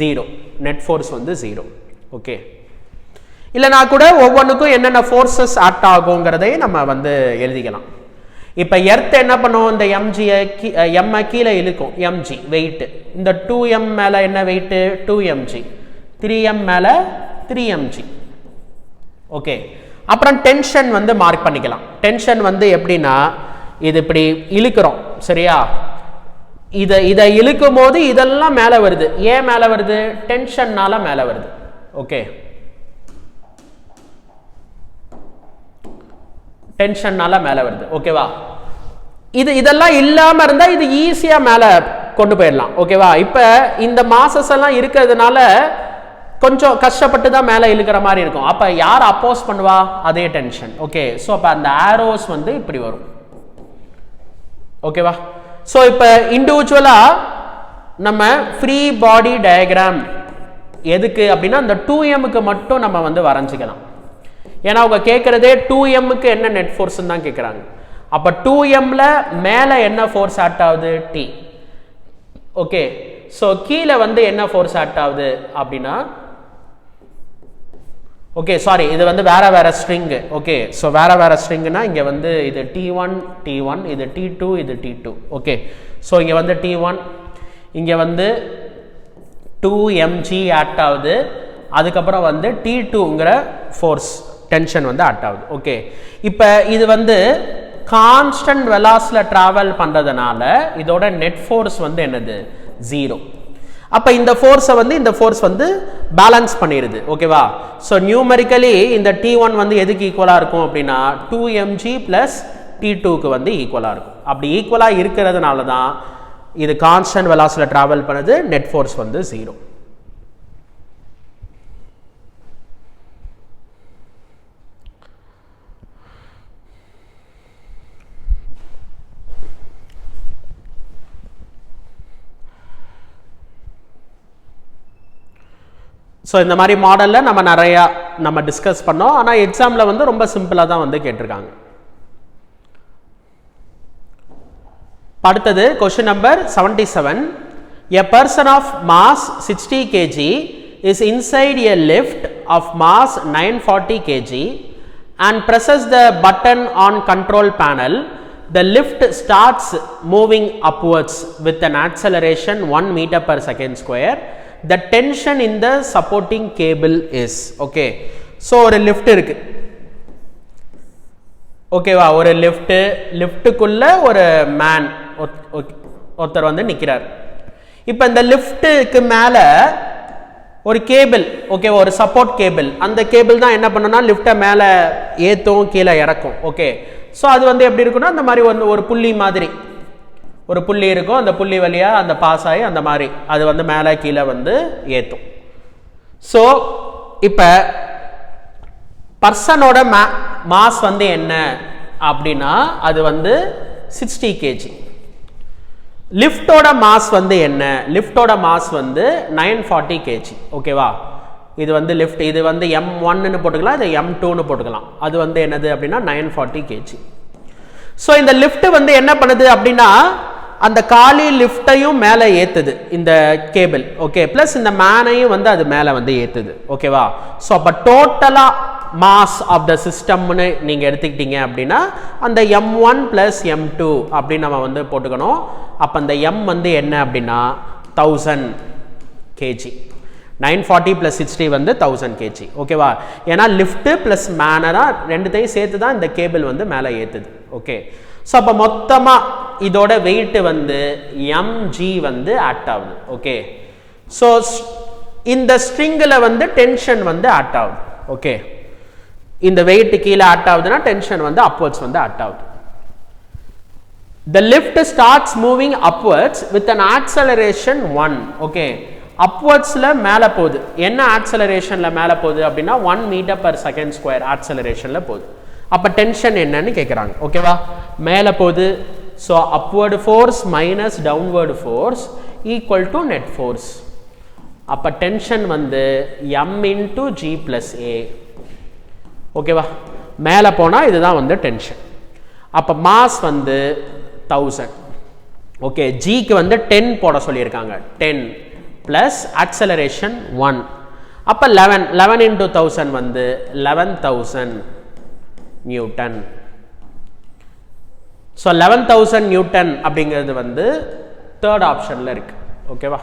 0. நெட் ஃபோர்ஸ் வந்து 0. ஓகே, இல்லைனா கூட ஒவ்வொன்றுக்கும் என்னென்ன ஃபோர்ஸஸ் ஆக்ட் ஆகுங்கிறதையே நம்ம வந்து எழுதிக்கலாம். இப்போ எர்த் என்ன பண்ணும்? இந்த எம்ஐ கீழே இழுக்கும், mg வெயிட்டு. இந்த 2m மேலே என்ன வெயிட்டு? 2mg. 3m மேலே 3mg. ஓகே, அப்புறம் டென்ஷன் வந்து மார்க் பண்ணிக்கலாம். டென்ஷன் வந்து எப்படின்னா இது இப்படி இழுக்கிறோம், சரியா? இதை இழுக்கும் போது இதெல்லாம் மேலே வருது. ஏன் மேலே வருது? டென்ஷன்னால மேலே வருது. ஓகே, டென்ஷன்னால மேலே வருது. ஓகேவா? இதெல்லாம் இல்லாமல் இருந்தால் இது ஈஸியாக மேலே கொண்டு போயிடலாம். ஓகேவா? இப்போ இந்த மாசஸ் எல்லாம் இருக்கிறதுனால கொஞ்சம் கஷ்டப்பட்டு தான் மேலே இழுக்கிற மாதிரி இருக்கும். அப்போ யார் அப்போஸ் பண்ணுவா? அதே டென்ஷன். ஓகே, ஸோ அப்போ அந்த ஆரோஸ் வந்து இப்படி வரும். ஓகேவா? ஸோ இப்போ இண்டிவிஜுவலாக நம்ம ஃப்ரீ பாடி டயக்ராம் எதுக்கு அப்படின்னா அந்த 2mக்கு மட்டும் நம்ம வந்து வரைஞ்சிக்கலாம். ஏன்னா அவங்க கேட்குறதே 2mக்கு என்ன நெட் ஃபோர்ஸ்ன்னு தான் கேட்குறாங்க. அப்போ 2mல மேலே என்ன ஃபோர்ஸ் ஆக்ட் ஆகுது? T. ஓகே ஸோ கீழே வந்து என்ன ஃபோர்ஸ் ஆக்ட் ஆகுது அப்படின்னா ஓகே சாரி இது வந்து வேற ஸ்ட்ரிங்கு ஓகே ஸோ வேற ஸ்ட்ரிங்குனா இங்கே வந்து இது T1 இது T2 இது T2 ஓகே ஸோ இங்கே வந்து T1 இங்கே வந்து 2mg ஆக்ட் ஆகுது அதுக்கப்புறம் வந்து T2ங்கிற ஃபோர்ஸ் டென்ஷன் வந்து ஆக்ட் ஆகுது ஓகே இப்போ இது வந்து கான்ஸ்டன்ட் வெலாசிட்டியில் ட்ராவல் பண்ணுறதுனால இதோட நெட் ஃபோர்ஸ் வந்து என்னது 0 அப்போ இந்த ஃபோர்ஸை வந்து இந்த ஃபோர்ஸ் வந்து பேலன்ஸ் பண்ணிடுது ஓகேவா ஸோ நியூமெரிக்கலி இந்த T1 வந்து எதுக்கு ஈக்குவலாக இருக்கும் அப்படின்னா 2mg ப்ளஸ் T2க்கு வந்து ஈக்குவலாக இருக்கும் அப்படி ஈக்குவலாக இருக்கிறதுனால தான் இது கான்ஸ்டன்ட் வெலாசிட்டியில் ட்ராவல் பண்ணுது நெட் ஃபோர்ஸ் வந்து 0 ஸோ இந்த மாதிரி மாடலில் நம்ம நிறையா நம்ம டிஸ்கஸ் பண்ணோம் ஆனால் எக்ஸாமில் வந்து ரொம்ப சிம்பிளாக தான் வந்து கேட்டிருக்காங்க அடுத்தது question number 77 a person of mass 60 kg is inside a lift of mass 940 kg and presses the button on control panel. The lift starts moving upwards with an acceleration 1 meter per second square. The tension in the supporting cable is okay. So ஒரு lift இருக்கு ஓகேவா ஒரு லிஃப்ட்டுக்குள்ள ஒரு man ஒருத்தர் வந்து நிற்கிறார் இப்போ இந்த லிஃப்ட்டுக்கு மேலே ஒரு கேபிள் ஓகே ஒரு சப்போர்ட் கேபிள் அந்த கேபிள் தான் என்ன பண்ணுன்னா லிஃப்ட்டை மேலே ஏற்றும் கீழே இறக்கும் ஓகே ஸோ அது வந்து எப்படி இருக்குன்னா அந்த மாதிரி ஒரு புள்ளி மாதிரி ஒரு புள்ளி இருக்கும் அந்த புள்ளி வழியாக அந்த பாஸ் ஆகி அந்த மாதிரி அது வந்து மேலே கீழே வந்து ஏற்றும் ஸோ இப்போ பர்சனோட மாஸ் வந்து என்ன அப்படின்னா அது வந்து 60 kg லிஃப்டோட மாஸ் வந்து என்ன லிஃப்டோட மாஸ் வந்து 940 kg ஓகேவா இது வந்து லிஃப்ட் இது வந்து M1ன்னு போட்டுக்கலாம் இது M2ன்னு போட்டுக்கலாம் அது வந்து என்னது அப்படின்னா 940 kg ஸோ இந்த லிஃப்ட் வந்து என்ன பண்ணுது அப்படின்னா அந்த காலி லிஃப்டையும் மேலே ஏற்றுது இந்த கேபிள் ஓகே ப்ளஸ் இந்த மேனையும் வந்து அது மேலே வந்து ஏற்றுது ஓகேவா ஸோ அப்போ டோட்டலாக மாஸ் ஆஃப் த சிஸ்டம்னு நீங்கள் எடுத்துக்கிட்டீங்க அப்படின்னா அந்த M1 ப்ளஸ் M2 அப்படின்னு நம்ம வந்து போட்டுக்கணும் அப்போ அந்த M வந்து என்ன அப்படின்னா 1000 kg 940 + 60 வந்து 1000 kg ஓகேவா ஏன்னா லிஃப்ட்டு ப்ளஸ் மேனராக ரெண்டுத்தையும் சேர்த்து தான் இந்த கேபிள் வந்து மேலே ஏற்றுது ஓகே ஸோ அப்போ மொத்தமாக இதோட வெயிட் வந்து mg வந்து ஆக்ட் ஆகுது ஓகே ஸோ இந்த ஸ்ட்ரிங்கில் வந்து டென்ஷன் வந்து ஆக்ட் ஆகுது ஓகே இந்த வெயிட் கீழே ஆக்ட் ஆகுதுன்னா டென்ஷன் வந்து அப்வர்ட்ஸ் வந்து ஆக்ட் ஆகுது the lift starts moving upwards with an acceleration 1 okay upwardsல மேலே போகுது என்ன ஆக்சலரேஷன்ல மேலே போகுது அப்படின்னா 1 meter per second square ஆக்சலரேஷன்ல போகுது அப்போ டென்ஷன் என்னன்னு கேட்குறாங்க ஓகேவா மேலே போகுது so upward force minus downward force equal to net force அப்போ டென்ஷன் வந்து m into g plus a ஓகேவா மேலே போனால் இதுதான் வந்து டென்ஷன் அப்போ மாஸ் வந்து 1000 ஓகே ஜிக்கு வந்து 10 போட சொல்லியிருக்காங்க 10 ப்ளஸ் ஆக்சலரேஷன் 1 அப்போ 11 into 1000 வந்து 11000 நியூட்டன் ஸோ 11000 நியூட்டன் அப்படிங்கிறது வந்து தேர்ட் ஆப்ஷனில் இருக்கு ஓகேவா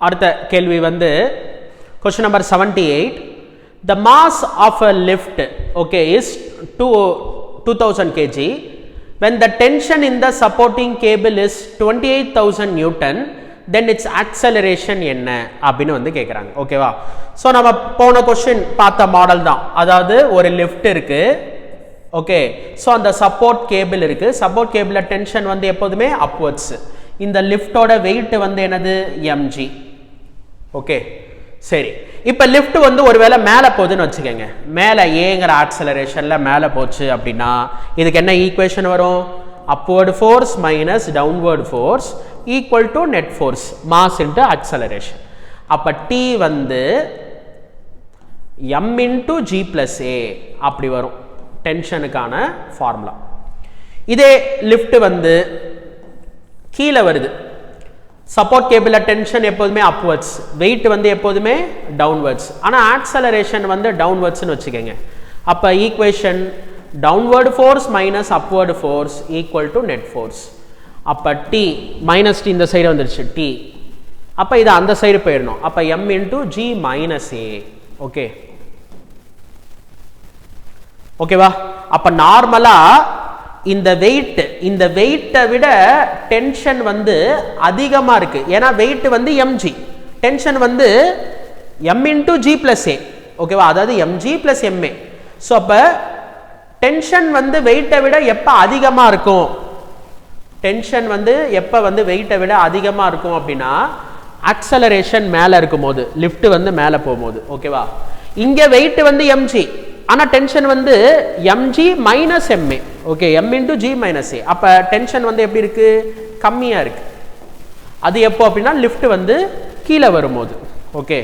அடுத்த கேள்வி வந்து question number 78 the mass of a lift okay is 2000 kg when the tension in the supporting cable is 28000 newton then its acceleration என்ன அப்படின்னு வந்து கேட்குறாங்க ஓகேவா ஸோ நம்ம போன கொஸ்டின் பார்த்த மாடல் தான் அதாவது ஒரு லிஃப்ட் இருக்கு ஓகே ஸோ அந்த சப்போர்ட் கேபிள் இருக்கு சப்போர்ட் கேபிள் டென்ஷன் வந்து எப்போதுமே அப்வர்ட்ஸ் இந்த லிஃப்டோட வெயிட் வந்து என்னது mg ஓகே சரி, இப்போ லிஃப்ட் வந்து ஒருவேளை மேலே போகுதுன்னு வச்சுக்கோங்க. மேலே ஏங்கிற ஆக்சலரேஷனில் மேலே போச்சு அப்படின்னா இதுக்கு என்ன ஈக்குவேஷன் வரும்? upward force minus downward force equal to net force mass into acceleration. அப்போ T வந்து m into g plus a அப்படி வரும் டென்ஷனுக்கான ஃபார்முலா. இதே லிஃப்ட் வந்து கீழே வருது, சப்போர்ட் கேபிள் டென்ஷன் எப்போதுமே அப்வர்ட்ஸ், வெயிட் வந்து எப்போதுமே டவுன்வர்ட்ஸ், ஆனால் ஆக்சலரேஷன் வந்து டவுன்வர்ட்ஸ்னு வச்சுக்கோங்க. அப்போ equation downward force minus upward force equal to net force. அப்போ T மைனஸ் T இந்த சைடு வந்துருச்சு T, அப்போ இது அந்த சைடு போயிடணும். அப்போ m into g minus a. Okay ஓகேவா? அப்போ நார்மலாக இந்த வெயிட்டை விட டென்ஷன் வந்து அதிகமாக இருக்கு. ஏன்னா வெயிட் வந்து mg, டென்ஷன் வந்து m into g plus a. ஓகேவா? அதாவது mg plus ma. ஸோ அப்போ டென்ஷன் வந்து வெயிட்டை விட எப்போ அதிகமாக இருக்கும்? டென்ஷன் வந்து எப்போ வந்து வெயிட்டை விட அதிகமாக இருக்கும் அப்படின்னா ஆக்சலரேஷன் மேலே இருக்கும் போது, லிஃப்ட் வந்து மேலே போகும்போது. ஓகேவா? இங்கே வெயிட் வந்து mg, ஆனால் டென்ஷன் வந்து mg minus ma. Okay, m into g minus a. அப்போ டென்ஷன் வந்து எப்படி இருக்கு? கம்மியாக இருக்கு. அது எப்போ அப்படின்னா லிஃப்ட் வந்து கீழே வரும்போது. ஓகே,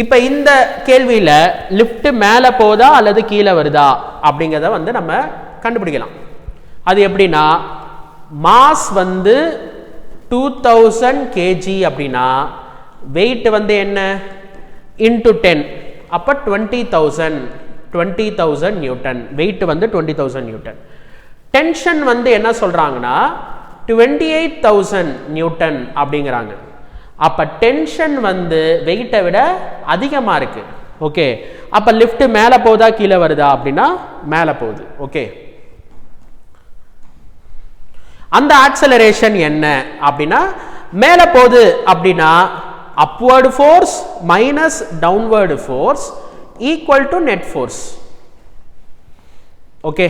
இப்போ இந்த கேள்வியில் லிஃப்ட் மேலே போதா அல்லது கீழே வருதா அப்படிங்கிறத வந்து நம்ம கண்டுபிடிக்கலாம். அது எப்படின்னா மாஸ் வந்து 2000 kg அப்படின்னா வெயிட் வந்து என்ன இன்டு 10, அப்போ 20,000 நியூட்டன். வெயிட் வந்து 20,000 நியூட்டன். டென்ஷன் வந்து என்ன சொல்றாங்கன்னா 28,000 நியூட்டன் அப்படிங்கிறாங்க. அப்போ டென்ஷன் வந்து வெயிட்டை விட அதிகமாக இருக்கு. ஓகே, அப்போ லிஃப்ட் மேலே போதா கீழே வருதா அப்படின்னா மேலே போகுது. ஓகே, அந்த ஆக்சலரேஷன் என்ன அப்படின்னா மேலே போகுது அப்படின்னா upward force minus downward force equal to net force. Okay,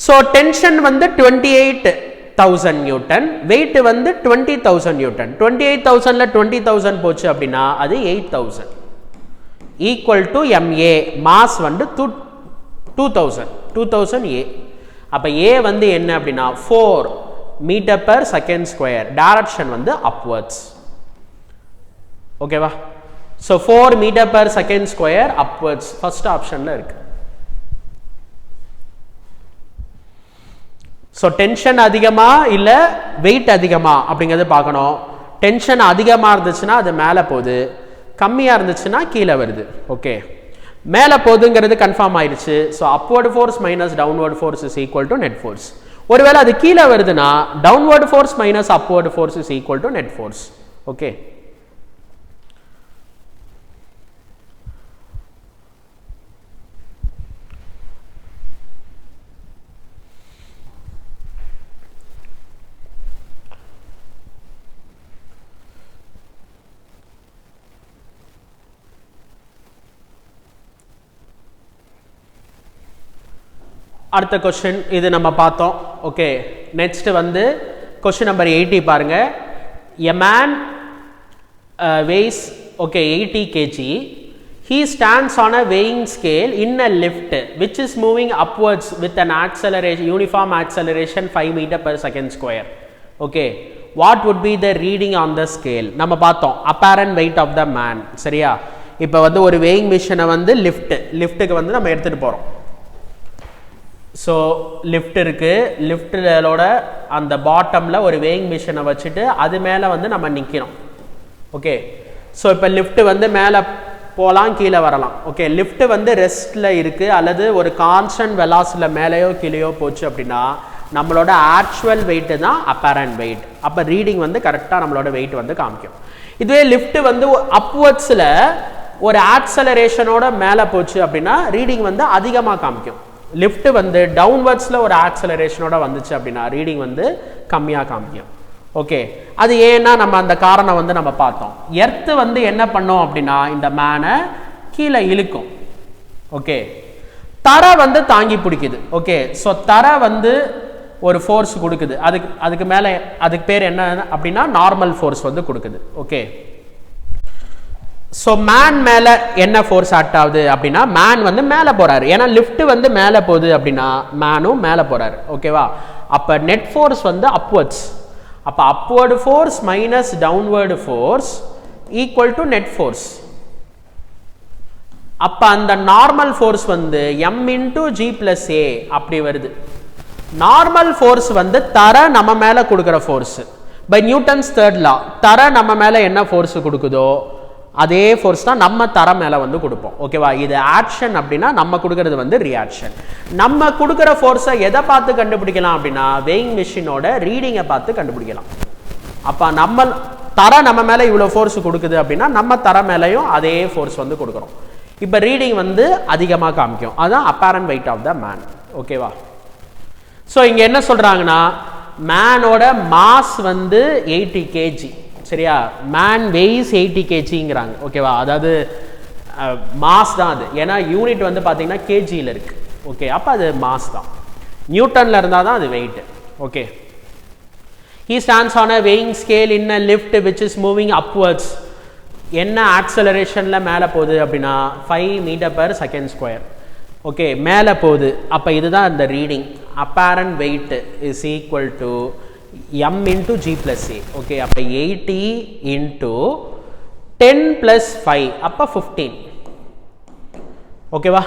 so tension வந்து 28,000 நியூட்டன், வெயிட் வந்து 20,000 நியூட்டன். 28,000ல 20,000 போச்சு அப்படின்னா அது 8,000 ஈக்குவல் டு ma. மாஸ் வந்து 2000 a. அப்போ a வந்து என்ன அப்படின்னா 4 metre per second square. Direction வந்து அப்வர்ட்ஸ். ஓகேவா? So 4 metre per second square upwards first ஆப்ஷனில் இருக்கு. ஸோ டென்ஷன் அதிகமா இல்லை வெயிட் அதிகமா அப்படிங்கிறது பார்க்கணும். டென்ஷன் அதிகமாக இருந்துச்சுன்னா அது மேலே போகுது, கம்மியாக இருந்துச்சுன்னா கீழே வருது. ஓகே, மேலே போகுதுங்கிறது கன்ஃபார்ம் ஆயிடுச்சு. So upward force minus downward force is equal to net force. ஒருவேளை அது கீழே வருதுன்னா downward force minus upward force is equal to net force. Okay, அடுத்த கொஸ்டின் இது நம்ம பார்த்தோம். ஓகே, நெக்ஸ்ட் வந்து கொஸ்டின் நம்பர் 80 பாருங்க. A man weighs 80 kg. He stands on a weighing scale in a lift which is moving upwards with an acceleration, uniform acceleration 5 meter per second square. Okay, what would be the reading on the scale? நம்ம பார்த்தோம் apparent weight of the man. சரியா? இப்போ வந்து ஒரு weighing machine வந்து லிஃப்ட்டுக்கு வந்து நம்ம எடுத்துகிட்டு போகிறோம். ஸோ லிஃப்ட் இருக்குது, லிஃப்டோட அந்த பாட்டமில் ஒரு வேயிங் மிஷினை வச்சுட்டு அது மேலே வந்து நம்ம நிற்கிறோம். ஓகே, ஸோ இப்போ லிஃப்ட் வந்து மேலே போகலாம், கீழே வரலாம். ஓகே, லிஃப்ட் வந்து ரெஸ்ட்டில் இருக்குது அல்லது ஒரு கான்ஸ்டன்ட் வெலாசிட்டியில் மேலேயோ கீழேயோ போச்சு அப்படின்னா நம்மளோட ஆக்சுவல் வெயிட்டு தான் அப்பேரண்ட் வெயிட். அப்போ ரீடிங் வந்து கரெக்டாக நம்மளோட வெயிட் வந்து காமிக்கும். இதுவே லிஃப்ட் வந்து அப்வர்ட்ஸில் ஒரு ஆக்சலரேஷனோட மேலே போச்சு அப்படின்னா ரீடிங் வந்து அதிகமாக காமிக்கும். லிஃப்ட் வந்து டவுன்வர்ட்ஸில் ஒரு ஆக்சலரேஷனோட வந்துச்சு அப்படின்னா ரீடிங் வந்து கம்மியாக காமிக்கும். ஓகே, அது ஏன்னா நம்ம அந்த காரணம் வந்து நம்ம பார்த்தோம். எர்த்து வந்து என்ன பண்ணோம் அப்படின்னா இந்த மேனை கீழே இழுக்கும். ஓகே, தரை வந்து தாங்கி பிடிக்குது. ஓகே, ஸோ தரை வந்து ஒரு ஃபோர்ஸ் கொடுக்குது, அதுக்கு மேலே அதுக்கு பேர் என்ன அப்படின்னா நார்மல் ஃபோர்ஸ் வந்து கொடுக்குது. ஓகே, ஸோ மேன் மேலே என்ன ஃபோர்ஸ் ஆக்ட் ஆகுது அப்படின்னா மேன் வந்து மேலே போகிறாரு. ஏன்னா லிஃப்ட் வந்து மேலே போகுது அப்படின்னா மேனும் மேலே போகிறாரு. ஓகேவா? அப்போ நெட் ஃபோர்ஸ் வந்து அப்வர்ட்ஸ். அப்போ upward force minus downward force equal to net force. அப்போ அந்த நார்மல் ஃபோர்ஸ் வந்து m into g plus a அப்படி வருது. நார்மல் ஃபோர்ஸ் வந்து தர நம்ம மேலே கொடுக்குற force. By Newton's third law தர நம்ம மேலே என்ன ஃபோர்ஸ் கொடுக்குதோ அதே ஃபோர்ஸ் தான் நம்ம தர மேலே வந்து கொடுப்போம். ஓகேவா? இது ஆக்ஷன் அப்படின்னா நம்ம கொடுக்கறது வந்து ரியாக்ஷன். நம்ம கொடுக்குற ஃபோர்ஸை எதை பார்த்து கண்டுபிடிக்கலாம் அப்படின்னா வெயிங் மிஷினோட ரீடிங்கை பார்த்து கண்டுபிடிக்கலாம். அப்போ நம்ம மேலே இவ்வளோ ஃபோர்ஸ் கொடுக்குது அப்படின்னா நம்ம தர மேலேயும் அதே ஃபோர்ஸ் வந்து கொடுக்குறோம். இப்போ ரீடிங் வந்து அதிகமாக காமிக்கும். அதுதான் apparent weight of the man. ஓகேவா? ஸோ இங்கே என்ன சொல்கிறாங்கன்னா மேனோட மாஸ் வந்து 80 kg. சரியா? மேன் வெய்ஸ் 80 kgங்கிறாங்க. ஓகேவா? அதாவது மாஸ் தான் அது. ஏன்னா யூனிட் வந்து பார்த்தீங்கன்னா கேஜியில் இருக்கு. ஓகே, அப்போ அது மாஸ் தான். நியூட்டனில் இருந்தால் தான் அது weight. Okay. He stands on a weighing scale in a lift which is moving upwards. என்ன ஆக்சலரேஷனில் மேலே போகுது அப்படின்னா 5 m/s². ஓகே, மேலே போகுது. அப்போ இதுதான் இந்த reading. Apparent wait is equal to m into g plus a. Okay, அப்போ 80 into 10 plus 5 அப்போ 15. ஓகேவா?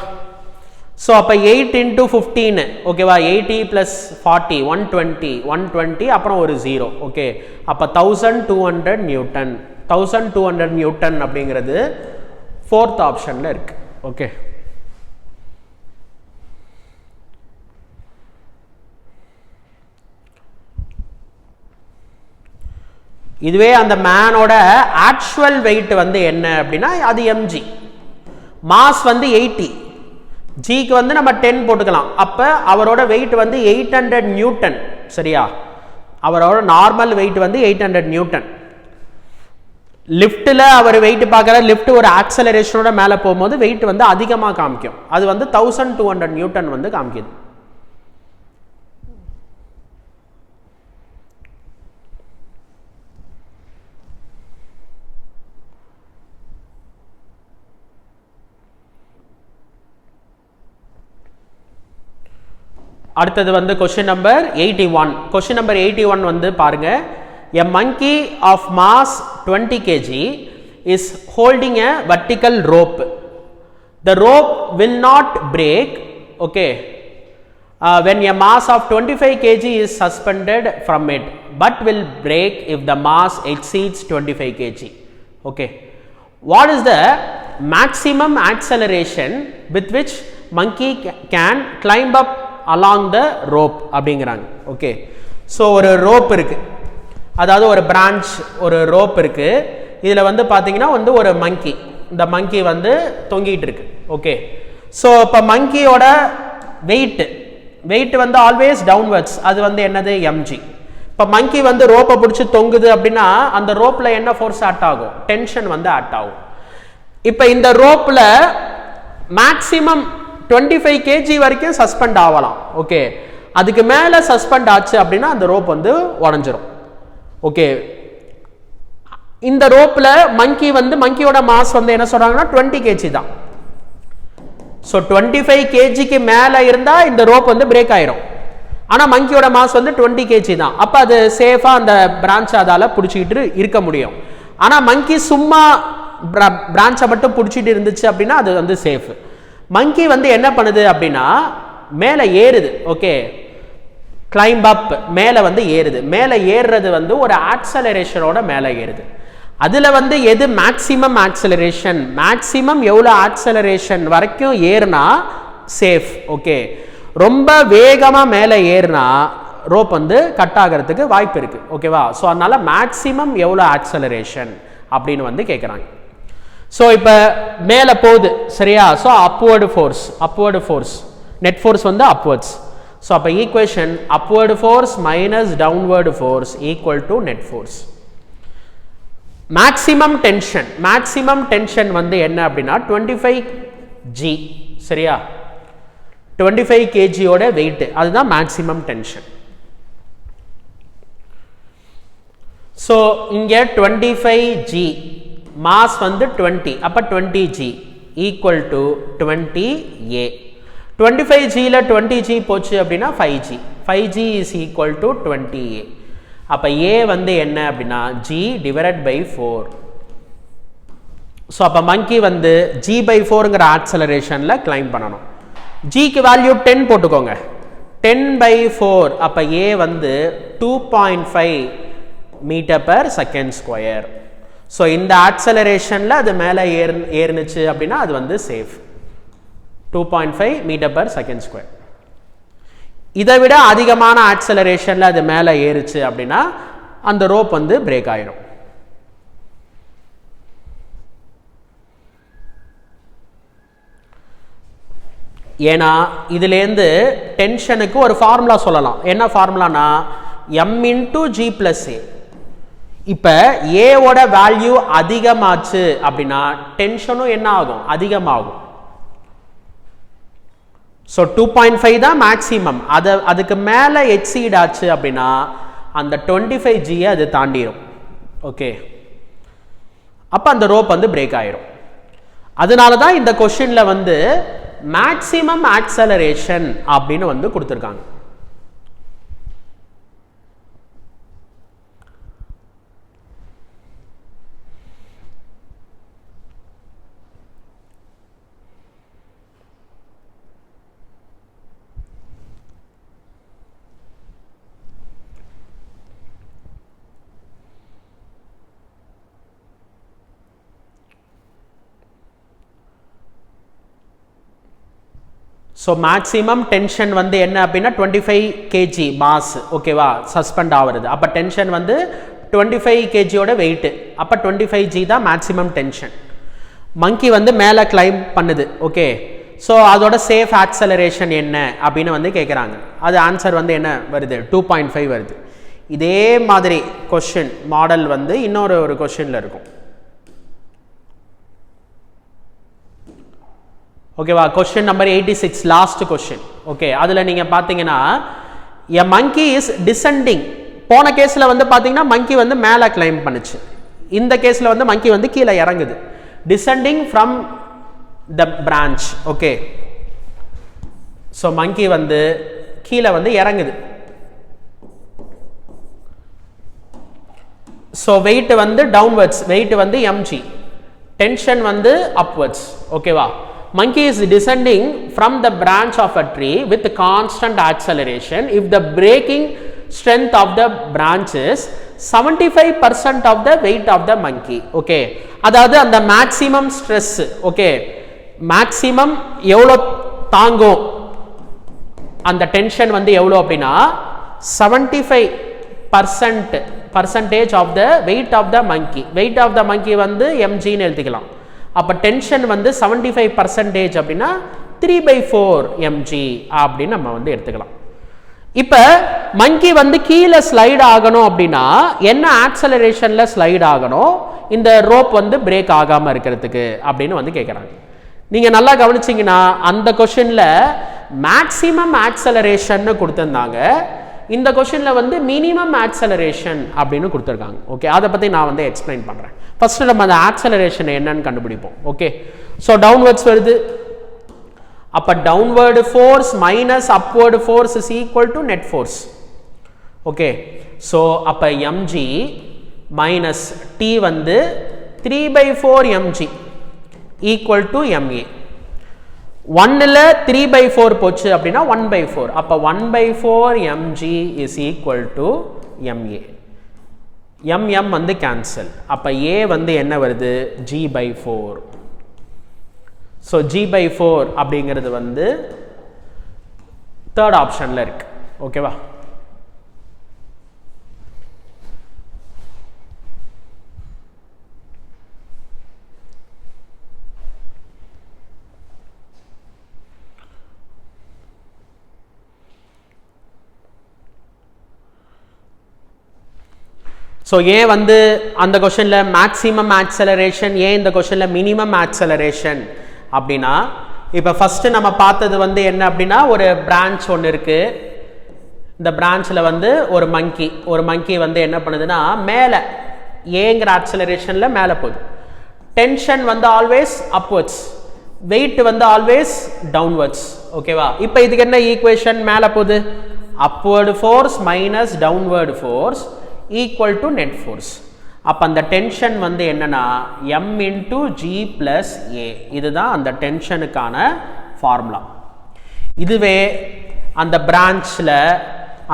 ஸோ அப்போ 8 into 15. ஓகேவா? 80 plus 40 120 அப்புறம் ஒரு 0. ஓகே, அப்போ 1200 நியூட்டன். 1200 நியூட்டன் அப்படிங்கிறது 4th ஆப்ஷனில் இருக்கு. ஓகே, இதுவே அந்த மேனோட ஆக்சுவல் வெயிட் வந்து என்ன அப்படின்னா அது mg. மாஸ் வந்து 80, ஜிக்கு வந்து நம்ம 10 போட்டுக்கலாம். அப்போ அவரோட வெயிட் வந்து 800 நியூட்டன். சரியா? அவரோட நார்மல் வெயிட் வந்து 800 நியூட்டன். லிஃப்ட்டில் அவர் வெயிட் பார்க்குற லிஃப்ட் ஒரு ஆக்சலரேஷனோட மேலே போகும்போது வெயிட் வந்து அதிகமாக காமிக்கும். அது வந்து 1200 நியூட்டன் வந்து காமிக்குது. அடுத்தது வந்து கொஸ்டின் நம்பர் 81. கொஸ்டின் நம்பர் 81 வந்து பாருங்க. A monkey of mass 20 kg is holding a vertical rope. The rope will not break, okay, when a mass of 25 kg is suspended from it, but will break if the mass exceeds 25 kg. Okay, what is the maximum acceleration with which monkey can climb up along the rope அப்படிங்கிறாங்க. Okay, so ஒரு rope இருக்கு, அதாவது ஒரு branch, ஒரு rope இருக்கு. இதில் வந்து பார்த்தீங்கன்னா வந்து ஒரு மங்கி, இந்த மங்கி வந்து தொங்கிட்டு இருக்கு. ஓகே, ஸோ இப்போ மங்கியோட வெயிட் வந்து ஆல்வேஸ் டவுன்வர்ட்ஸ். அது வந்து என்னது mg. இப்போ மங்கி வந்து ரோப்பை பிடிச்சி தொங்குது அப்படின்னா அந்த ரோப்பில் என்ன ஃபோர்ஸ் ஆக்ட் ஆகும்? டென்ஷன் வந்து ஆக்ட் ஆகும். இப்போ இந்த ரோப்பில் மேக்சிமம் 25 kg வரைக்கும் சஸ்பெண்ட் ஆகலாம். ஓகே, அதுக்கு மேலே சஸ்பெண்ட் ஆச்சு அப்படின்னா அந்த ரோப் வந்து உடஞ்சிரும். ஓகே, இந்த ரோப்பில் மங்கியோட மாஸ் வந்து என்ன சொல்றாங்கன்னா 20 kg தான். ஸோ 25 kgக்கு மேலே இருந்தால் இந்த ரோப் வந்து பிரேக் ஆயிரும். ஆனால் மங்கியோட மாஸ் வந்து 20 kg தான். அப்போ அது சேஃபாக அந்த பிரான்ச் அதால் பிடிச்சிக்கிட்டு இருக்க முடியும். ஆனால் மங்கி சும்மா பிரான்ச்சை மட்டும் பிடிச்சிட்டு இருந்துச்சு அப்படின்னா அது வந்து சேஃப். மங்கி வந்து என்ன பண்ணுது அப்படின்னா மேலே ஏறுது. ஓகே, கிளைம்ப் அப், மேலே வந்து ஏறுது. மேலே ஏறுறது வந்து ஒரு ஆக்சலரேஷனோட மேலே ஏறுது. அதில் வந்து எது மேக்சிமம் ஆக்சலரேஷன், மேக்சிமம் எவ்வளோ ஆக்சலரேஷன் வரைக்கும் ஏறுனா சேஃப். ஓகே, ரொம்ப வேகமாக மேலே ஏறுனா ரோப் வந்து கட் ஆகிறதுக்கு வாய்ப்பு இருக்குது. ஓகேவா? ஸோ அதனால மேக்சிமம் எவ்வளோ ஆக்சலரேஷன் அப்படின்னு வந்து கேட்குறாங்க. ஸோ இப்போ மேலே போகுது. சரியா? So upward force net force வந்து அப்வர்ட்ஸ். ஸோ அப்போ equation upward force minus downward force equal to net force. Maximum tension வந்து என்ன அப்படின்னா 25 g. சரியா? 25 kgயோட வெயிட், அதுதான் மேக்சிமம் டென்ஷன். ஸோ இங்கே 25 g மாஸ் வந்து 20 அப்ப 20g equal to 20a 25g ல 20g போச்சு அப்படினா 5g 5g is equal to 20a அப்ப a வந்து என்ன அப்படினா g divided by 4 so அப்ப monkey வந்து g by 4 ங்கற ஆக்சலரேஷன்ல கிளைம் பண்ணனும் g க்கு வேல்யூ 10 போட்டுக்கோங்க 10 by 4 அப்ப a வந்து 2.5 meter per second square so இந்த ஆக்சலரேஷன்ல அது மேல ஏறுனுச்சு அப்படினா அது வந்து safe 2.5 meter per second square இதை விட அதிகமான ஆக்சலரேஷன்ல அது மேல ஏறுச்சு அப்படினா அந்த ரோப் வந்து பிரேக் ஆயிடும் ஏனா இதிலேந்து டென்ஷனுக்கு ஒரு ஃபார்முலா சொல்லலாம் என்ன ஃபார்முலானா m into g plus a இப்ப a ஓட வேல்யூ அதிகமாச்சு அப்படினா டென்ஷனும் என்ன ஆகும் அதிகமாகும் so 2.5 தான் மேக்ஸिमम அதுக்கு மேல எக்ஸீட் ஆச்சு அப்படினா அந்த 25g அது தாண்டிரும் ஓகே அப்ப அந்த ரோப் வந்து பிரேக் ஆயிரும் அதனால தான் இந்த क्वेश्चनல வந்து maximum acceleration அப்படினு வந்து கொடுத்திருக்காங்க so maximum tension வந்து என்ன அப்படினா 25 kg mass ஓகேவா சஸ்பெண்ட் ஆவறது அப்ப டென்ஷன் வந்து 25 kg ஓட weight அப்ப 25 g தான் maximum tension monkey வந்து மேல climb பண்ணுது ஓகே so அதோட safe acceleration என்ன அப்படினு வந்து கேக்குறாங்க அது ஆன்சர் வந்து என்ன வருது 2.5 வருது இதே மாதிரி क्वेश्चन மாடல் வந்து இன்னொரு क्वेश्चनல இருக்கும் ஓகேவா question number 86 last question okay அதுல நீங்க பாத்தீங்கன்னா a monkey is descending போன கேஸ்ல வந்து பாத்தீங்கன்னா monkey வந்து மேல கிளைம் பண்ணுச்சு இந்த கேஸ்ல வந்து monkey வந்து கீழ இறங்குது descending from the branch okay so monkey வந்து கீழ வந்து இறங்குது so weight வந்து downwards weight வந்து mg tension வந்து upwards ஓகேவா monkey is descending from the branch of a tree with constant acceleration if the braking strength of the branch is 75% of the weight of the monkey okay அதாவது அந்த maximum stress okay maximum எவ்வளவு தாங்கும் அந்த tension வந்து எவ்வளவு அப்படினா 75% percentage of the weight of the monkey weight of the monkey வந்து mg ன்னு எழுதிக்கலாம் அப்ப டென்ஷன் வந்து 75% அப்படினா 3/4 mg அப்படி நம்ம வந்து எடுத்துக்கலாம் இப்ப monkey வந்து கீழ ஸ்லைட் ஆகணும் அப்படினா என்ன ஆக்சலரேஷன்ல ஸ்லைட் ஆகணும் இந்த ரோப் வந்து பிரேக் ஆகாம இருக்கிறதுக்கு அப்படினு வந்து கேக்குறாங்க நீங்க நல்லா கவனிச்சீங்கனா அந்த क्वेश्चनல மேக்ஸिमम ஆக்சலரேஷன் னு கொடுத்திருந்தாங்க இந்த क्वेश्चनல வந்து மினிமம் ஆக்சலரேஷன் அப்படினு கொடுத்திருக்காங்க ஓகே அத பத்தி நான் வந்து எக்ஸ்பிளைன் பண்றேன் ஃபர்ஸ்ட் நம்ம அந்த ஆக்சலரேஷன் என்னன்னு கண்டுபிடிப்போம் ஓகே சோ டவுன்வர்ட்ஸ் வருது அப்ப downward force minus upward force is equal to net force okay so அப்ப mg மைனஸ் t வந்து 3/4 mg ஈக்குவல் டு ma 1 ல 3/4 போச்சு அப்படினா 1/4 அப்ப 1/4 mg is equal to ma mm வந்து கேன்சல் அப்ப a வந்து என்ன வருது g/4 so g/4 அப்படிங்கிறது வந்து தேர்ட் ஆப்ஷன்ல இருக்கு ஓகேவா So A வந்து அந்த क्वेश्चनல maximum acceleration A இந்த क्वेश्चनல minimum acceleration அப்படினா இப்ப ஃபர்ஸ்ட் நம்ம பார்த்தது வந்து என்ன அப்படினா ஒரு branch ஒன்னு இருக்கு இந்த branchல வந்து ஒரு monkey வந்து என்ன பண்ணுதுன்னா மேலே Aங்கற accelerationல மேலே போகுது டென்ஷன் வந்து ஆல்வேஸ் அப்வர்ட்ஸ், வெயிட் வந்து ஆல்வேஸ் டவுன்வர்ட்ஸ். ஓகேவா? இப்போ இதுக்கு என்ன ஈக்குவேஷன் மேலே போகுது? Upward force minus downward force equal to net force. அப்போ அந்த டென்ஷன் வந்து என்னன்னா m இன்டூ ஜி பிளஸ் ஏ. இதுதான் அந்த டென்ஷனுக்கான ஃபார்முலா. இதுவே அந்த பிரான்ச்சில்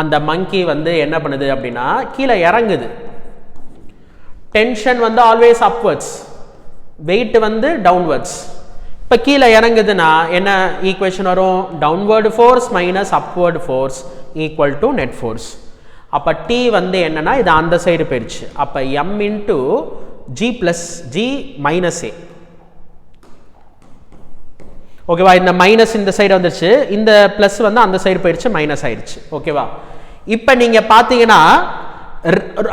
அந்த மங்கி வந்து என்ன பண்ணுது அப்படின்னா கீழே இறங்குது. டென்ஷன் வந்து ஆல்வேஸ் அப்வர்ட்ஸ், வெயிட் வந்து டவுன்வர்ட்ஸ். இப்போ கீழே இறங்குதுன்னா என்ன ஈக்குவேஷன் வரும்? Downward force minus upward force equal to net force. அப்போ டி வந்து என்னன்னா இது அந்த சைடு போயிடுச்சு. அப்போ m into g plus g minus a. ஓகேவா? இந்த மைனஸ் இந்த சைடு வந்துருச்சு, இந்த பிளஸ் வந்து அந்த சைடு போயிடுச்சு, மைனஸ் ஆயிடுச்சு. ஓகேவா? இப்போ நீங்கள் பார்த்தீங்கன்னா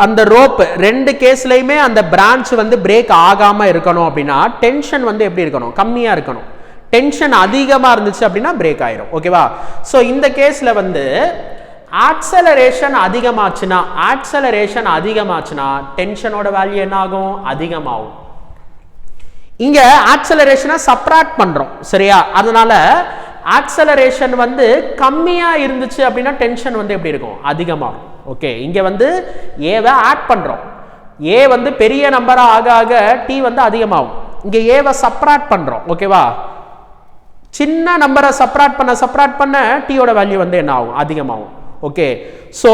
அந்த ரோப் ரெண்டு கேஸ்லையுமே அந்த பிரான்ச் வந்து பிரேக் ஆகாமல் இருக்கணும் அப்படின்னா டென்ஷன் வந்து எப்படி இருக்கணும்? கம்மியாக இருக்கணும். டென்ஷன் அதிகமாக இருந்துச்சு அப்படின்னா பிரேக் ஆயிரும். ஓகேவா? ஸோ இந்த கேஸில் வந்து ஆக்சலரேஷன் அதிகமாச்சுன்னா டென்ஷனோட வேல்யூ என்ன ஆகும்? அதிகமாகும். இங்க ஆக்சலரேஷனை சப்ராக்ட் பண்றோம், சரியா? அதனால ஆக்சலரேஷன் வந்து கம்மியா இருந்துச்சு அப்படின்னா டென்ஷன் வந்து எப்படி இருக்கும்? அதிகமாகும். ஓகே, இங்க வந்து ஏவை ஆட் பண்றோம். ஏ வந்து பெரிய நம்பரா ஆக ஆக டி வந்து அதிகமாகும். இங்க ஏவை சப்ராக்ட் பண்றோம். ஓகேவா? சின்ன நம்பரை சப்ராக்ட் பண்ண டீயோட வேல்யூ வந்து என்ன ஆகும்? அதிகமாகும். ஓகே, ஸோ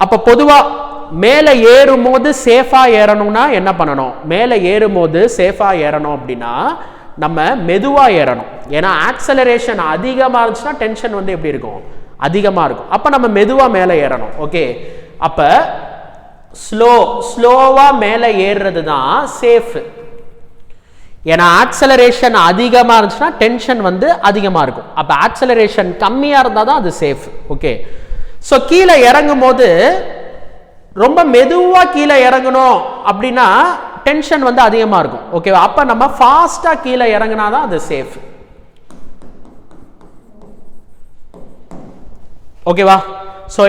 அப்போ பொதுவாக மேலே ஏறும்போது சேஃபாக ஏறணும்னா என்ன பண்ணணும்? மேலே ஏறும்போது சேஃபாக ஏறணும் அப்படின்னா நம்ம மெதுவாக ஏறணும். ஏன்னா ஆக்சலரேஷன் அதிகமாக இருந்துச்சுன்னா டென்ஷன் வந்து எப்படி இருக்கும்? அதிகமாக இருக்கும். அப்போ நம்ம மெதுவாக மேலே ஏறணும். ஓகே, அப்போ ஸ்லோவாக மேலே ஏறுறது தான் சேஃப். ஏன்னா ஆக்சலரேஷன் அதிகமாக இருந்துச்சுன்னா டென்ஷன் வந்து அதிகமாக இருக்கும். அப்போ ஆக்சலரேஷன் கம்மியாக இருந்தால் தான் அது சேஃப். ஓகே, ஸோ கீழே இறங்கும் போது ரொம்ப மெதுவாக கீழே இறங்கணும் அப்படின்னா டென்ஷன் வந்து அதிகமாக இருக்கும். ஓகேவா? அப்போ நம்ம ஃபாஸ்ட்டாக கீழே இறங்கினா தான் அது சேஃப். ஓகேவா? ஸோ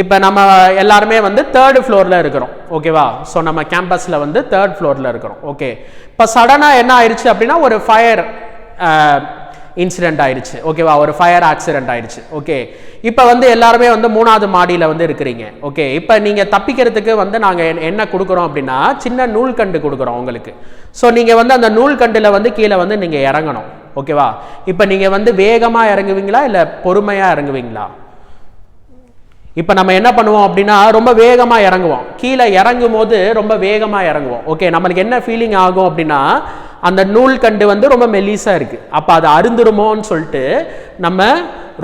இப்போ நம்ம எல்லாருமே வந்து 3rd ஃப்ளோரில் இருக்கிறோம். ஓகேவா? ஸோ நம்ம கேம்பஸில் வந்து 3rd ஃப்ளோரில் இருக்கிறோம். ஓகே, இப்போ சடனாக என்ன ஆயிடுச்சு அப்படின்னா ஒரு ஃபயர் இன்சிடென்ட் ஆயிடுச்சு. ஓகேவா? ஒரு ஃபயர் ஆக்சிடென்ட் ஆயிடுச்சு. ஓகே, இப்போ வந்து எல்லாருமே வந்து 3வது மாடியில் வந்து இருக்கிறீங்க. ஓகே, இப்போ நீங்கள் தப்பிக்கிறதுக்கு வந்து நாங்கள் என்ன கொடுக்குறோம் அப்படின்னா சின்ன நூல்கண்டு கொடுக்குறோம் உங்களுக்கு. ஸோ நீங்கள் வந்து அந்த நூல்கண்டில் வந்து கீழே வந்து நீங்கள் இறங்கணும். ஓகேவா? இப்போ நீங்கள் வந்து வேகமாக இறங்குவீங்களா இல்லை பொறுமையாக இறங்குவீங்களா? இப்போ நம்ம என்ன பண்ணுவோம் அப்படின்னா ரொம்ப வேகமாக இறங்குவோம். கீழே இறங்கும் போது ரொம்ப வேகமாக இறங்குவோம். ஓகே, நம்மளுக்கு என்ன ஃபீலிங் ஆகும் அப்படின்னா அந்த நூல் கண்டு வந்து ரொம்ப மெல்லிஸாக இருக்குது, அப்போ அது அருந்துருமோன்னு சொல்லிட்டு நம்ம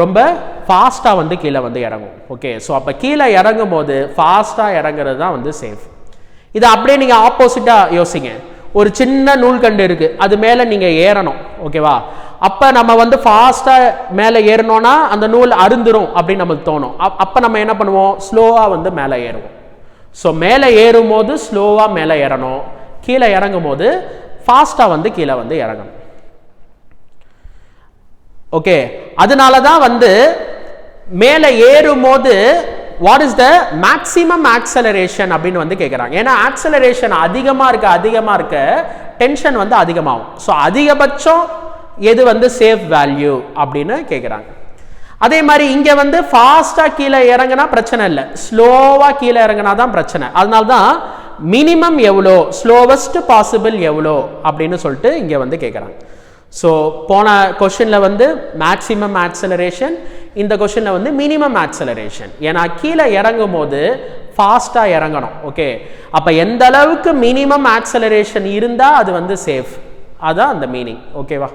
ரொம்ப ஃபாஸ்ட்டாக வந்து கீழே வந்து இறங்குவோம். ஓகே, ஸோ அப்போ கீழே இறங்கும் போது ஃபாஸ்ட்டாக இறங்குறது தான் வந்து சேஃப். இதை அப்படியே நீங்கள் ஆப்போசிட்டாக யோசிங்க. ஒரு சின்ன நூல்கண்டு இருக்குது, அது மேலே நீங்கள் ஏறணும். ஓகேவா? அப்போ நம்ம வந்து ஃபாஸ்ட்டாக மேலே ஏறணும்னா அந்த நூல் அருந்துரும் அப்படின்னு நமக்கு தோணும். அப்போ நம்ம என்ன பண்ணுவோம்? ஸ்லோவாக வந்து மேலே ஏறுவோம். ஸோ மேலே ஏறும் போது ஸ்லோவாக மேலே ஏறணும், கீழே இறங்கும் போது ஃபாஸ்ட்டாக வந்து கீழே வந்து இறங்கணும். ஓகே, அதனால தான் வந்து மேலே ஏறும் போது what is the maximum acceleration அப்படின்னு வந்து கேட்குறாங்க. ஏன்னா ஆக்சலரேஷன் அதிகமாக இருக்க டென்ஷன் வந்து அதிகமாகும். ஸோ அதிகபட்சம் எது வந்து சேஃப் வேல்யூ அப்படின்னு கேட்குறாங்க. அதே மாதிரி இங்கே வந்து ஃபாஸ்ட்டாக கீழே இறங்கினா பிரச்சனை இல்லை, ஸ்லோவாக கீழே இறங்கினா தான் பிரச்சனை. அதனால தான் மினிமம் எவ்வளோ, ஸ்லோவஸ்ட் பாசிபிள் எவ்வளோ அப்படின்னு சொல்லிட்டு இங்கே வந்து கேட்குறாங்க. ஸோ போன கொஷனில் வந்து மேக்ஸிமம் ஆக்சலரேஷன், இந்த கொஷனில் வந்து மினிமம் ஆக்சலரேஷன். ஏன்னா கீழே இறங்கும் போது ஃபாஸ்ட்டாக இறங்கணும். ஓகே, அப்போ எந்த அளவுக்கு மினிமம் ஆக்சலரேஷன் இருந்தால் அது வந்து சேஃப், அதான் அந்த மீனிங். ஓகேவா?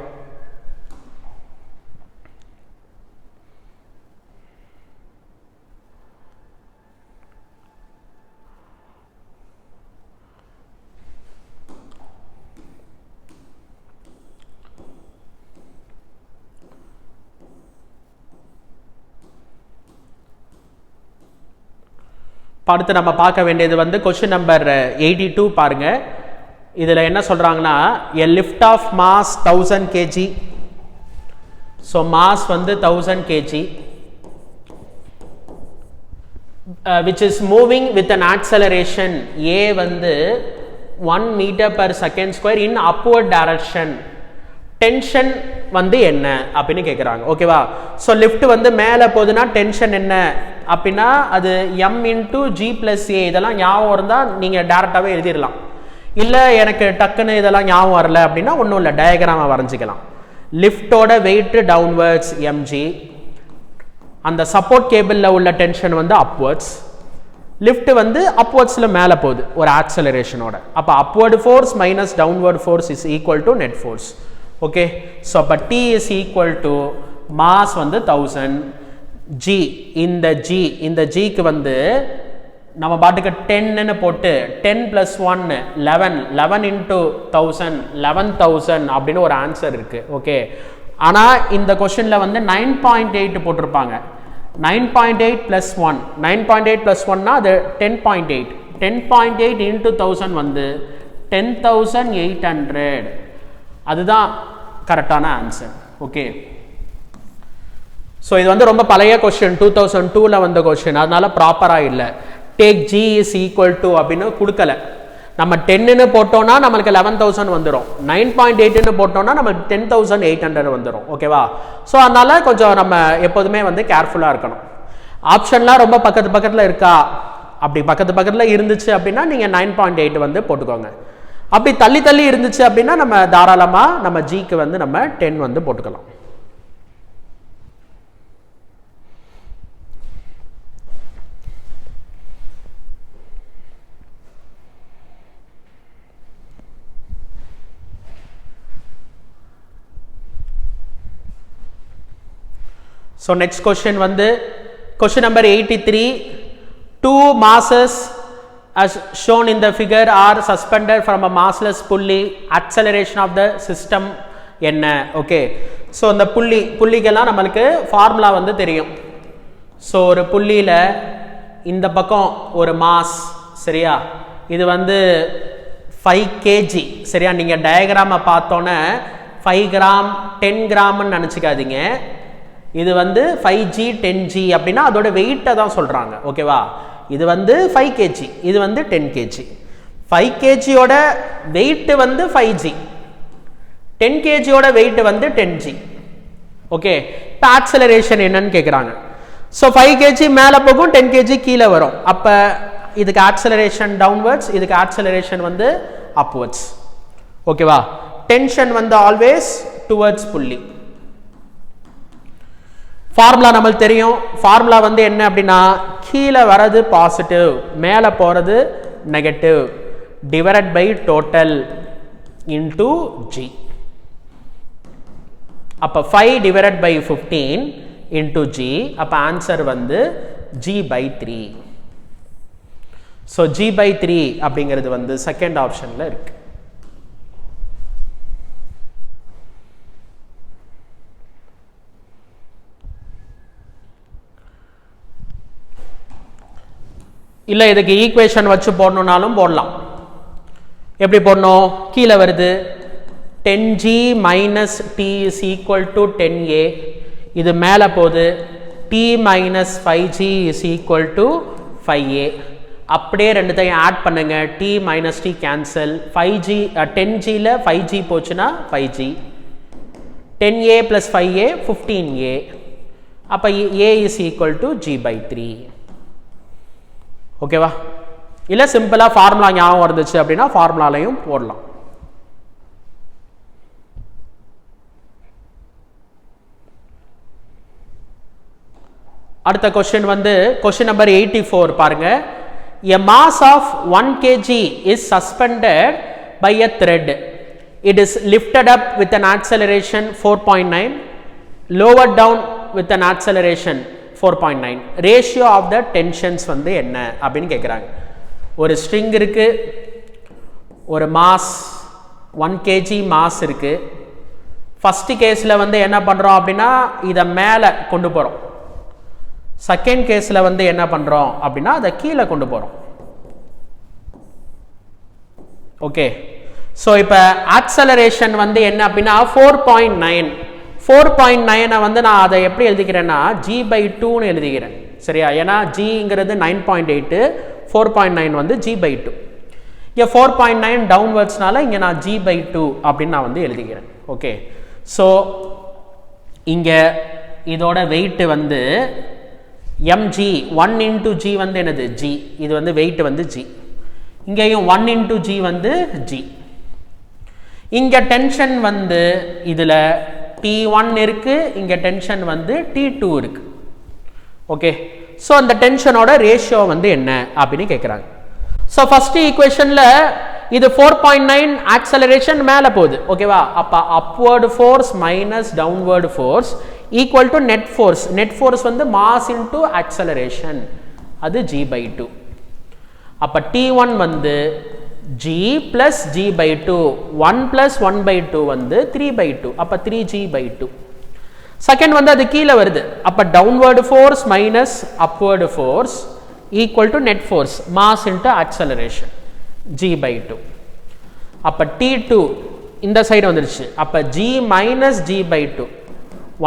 அடுத்து நம்ம பார்க்க வேண்டியது வந்து கொஸ்டின் நம்பர் 82 பாருங்க. இதில் என்ன சொல்கிறாங்கன்னா, a lift of mass 1000 kg. So mass வந்து 1000 kg which is moving with an acceleration a வந்து 1 meter per second square in upward direction. Tension வந்து என்ன அப்படின்னு கேட்குறாங்க. ஓகேவா? ஸோ லிஃப்ட் வந்து மேலே போகுதுன்னா டென்ஷன் என்ன அப்படின்னா அது எம் இன்டூ ஜி பிளஸ் ஏ. இதெல்லாம் ஞாபகம் இருந்தால் நீங்கள் டேரெக்டாகவே எழுதிடலாம். இல்லை எனக்கு டக்குன்னு இதெல்லாம் ஞாபகம் வரல அப்படின்னா ஒன்றும் இல்லை, டயக்ராமை வரைஞ்சிக்கலாம். லிஃப்டோட வெயிட் டவுன்வர்ட்ஸ் எம்ஜி, அந்த சப்போர்ட் கேபிளில் உள்ள டென்ஷன் வந்து அப்வர்ட்ஸ், லிஃப்ட் வந்து அப்வர்ட்ஸில் மேலே போகுது ஒரு ஆக்சலரேஷனோட. அப்போ upward force minus downward force is equal to net force. Okay, so அப்போ T is equal to mass வந்து 1000 ஜி. இந்த ஜிக்கு வந்து நம்ம பாட்டுக்கு 10ன்னு போட்டு 10 + 1 11 இன்ட்டு 1000 11,000 அப்படின்னு ஒரு ஆன்சர் இருக்குது. ஓகே, ஆனால் இந்த கொஷனில் வந்து 9.8 போட்டிருப்பாங்க. 9.8 + 1 9.8 + 1னா அது 10.8 10.8 இன்ட்டு 1000 வந்து 10,800. அதுதான் கரெக்டான ஆன்சர். ஓகே, ஸோ இது வந்து ரொம்ப பழைய கொஸ்டின், 2002ல் வந்த கொஸ்டின், அதனால ப்ராப்பராக இல்லை. Take G is equal to அப்படின்னு கொடுக்கல. நம்ம 10ன்னு போட்டோம்னா நம்மளுக்கு 11,000 வந்துடும், 9.8ன்னு போட்டோம்னா நமக்கு 10,800 வந்துடும். ஓகேவா? ஸோ அதனால கொஞ்சம் நம்ம எப்போதுமே வந்து கேர்ஃபுல்லாக இருக்கணும். ஆப்ஷன்லாம் ரொம்ப பக்கத்தில் இருக்கா, அப்படி பக்கத்தில் இருந்துச்சு அப்படின்னா நீங்கள் 9.8 வந்து போட்டுக்கோங்க. அப்படி தள்ளி இருந்துச்சு அப்படின்னா நம்ம தாராளமாக நம்ம ஜிக்கு வந்து நம்ம 10 வந்து போட்டுக்கலாம். So next question வந்து question number 83. 2 masses as shown in the figure are suspended from a massless pulley. Acceleration of the system என்ன? ஓகே, ஸோ இந்த புள்ளிக்கெல்லாம் நம்மளுக்கு ஃபார்முலா வந்து தெரியும். ஸோ ஒரு புள்ளியில் இந்த பக்கம் ஒரு மாஸ், சரியா? இது வந்து 5 kg, சரியா? நீங்கள் டயக்ராமை பார்த்தோன்னே 5 கிராம் 10 கிராம்னு நினச்சிக்காதீங்க. இது வந்து 5G 10G அப்படின்னா அதோட வெயிட்டை தான் சொல்கிறாங்க. ஓகேவா? இது வந்து 5 kg, இது வந்து 10 kg. 5 kgயோட வெயிட் வந்து 5G, 10 kgயோட வெயிட் வந்து 10G. ஓகே, இப்போ ஆக்சலரேஷன் என்னன்னு கேட்குறாங்க. ஸோ 5 kg மேலே போகும், 10 kg கீழே வரும். அப்போ இதுக்கு ஆக்சலரேஷன் டவுன்வர்ட்ஸ், இதுக்கு ஆக்சலரேஷன் வந்து அப்வர்ட்ஸ். ஓகேவா? டென்ஷன் வந்து ஆல்வேஸ் டுவர்ட்ஸ் புள்ளி. ஃபார்முலா நம்மளுக்கு தெரியும். ஃபார்முலா வந்து என்ன அப்படின்னா கீழே வரது பாசிட்டிவ், மேலே போகிறது negative, divided by total into g. அப்போ 5 டிவைடட் பை 15 இன்டூ ஜி. அப்போ ஆன்சர் வந்து g/3. ஸோ g/3 அப்படிங்கிறது வந்து செகண்ட் ஆப்ஷனில் இருக்கு. இல்லை இதுக்கு ஈக்குவேஷன் வச்சு போடணுன்னாலும் போடலாம். எப்படி போடணும்? கீழே வருது 10G minus T is equal to 10A. இது மேலே போகுது T minus 5G is equal to 5A. அப்படியே ரெண்டுத்தையும் ஆட் பண்ணுங்க. T minus T cancel. 5G 10Gல 5G போச்சுன்னா 5G, 10A plus 5A 15A. அப்போ A is equal to G/3. ஓகேவா? இல்லை சிம்பிளாக ஃபார்முலா ஞாபகம் இருந்துச்சு அப்படின்னா ஃபார்முலாலையும் போடலாம். அடுத்த கொஸ்டின் வந்து கொஸ்டின் நம்பர் 84 பாருங்க. A mass of 1 kg is suspended by a thread. It is lifted up with an acceleration 4.9, lowered down with an acceleration 4.9. Ratio of the tensions வந்து என்ன அப்படின்னு கேட்குறாங்க. ஒரு ஸ்ட்ரிங் இருக்கு, ஒரு மாஸ் 1 kg மாஸ் இருக்கு. First கேஸில் வந்து என்ன பண்ணுறோம் அப்படின்னா இதை மேலே கொண்டு போகிறோம். செகண்ட் கேஸில் வந்து என்ன பண்ணுறோம் அப்படின்னா அதை கீழே கொண்டு போகிறோம். ஓகே, ஸோ இப்போ ஆக்சலரேஷன் வந்து என்ன அப்படின்னா 4.9. 4.9 வந்து நான் அதை எப்படி எழுதிக்கிறேன்னா g/2ன்னு எழுதிக்கிறேன். சரியா? ஏன்னா ஜிங்கிறது 9.8, 4.9 வந்து g/2. இங்கே 4.9 டவுன்வர்ட்ஸ்னால இங்கே நான் g/2 அப்படின்னு நான் வந்து எழுதிக்கிறேன். ஓகே, ஸோ இங்கே இதோட வெயிட் வந்து mg 1 into g வந்து என்னது g, இது வந்து வெயிட் வந்து g. இங்கேயும் 1 into g வந்து g. இங்க டென்ஷன் வந்து இதுல T1 இருக்கு, இங்க டென்ஷன் வந்து T2 இருக்கு. ஓகே, ஸோ அந்த டென்ஷனோட ரேஷியோ வந்து என்ன அப்படின்னு கேட்குறாங்க. ஸோ ஃபர்ஸ்ட் ஈக்குவேஷன்ல இது 4.9 ஆக்சலரேஷன் மேலே போகுது. ஓகேவா, அப்போ upward force minus downward force equal to net force. Net force வந்து மாஸ் இன்டு ஆக்சலரேஷன், அது g/2. அப்போ T1 வந்து g plus g/2, 1 plus 1/2 வந்து 3/2, அப்போ 3g/2. செகண்ட் வந்து அது கீழே வருது, அப்போ downward force minus upward force equal to net force mass into acceleration g/2. அப்போ T2 இந்த சைடு வந்துருச்சு, அப்போ g மைனஸ் g/2,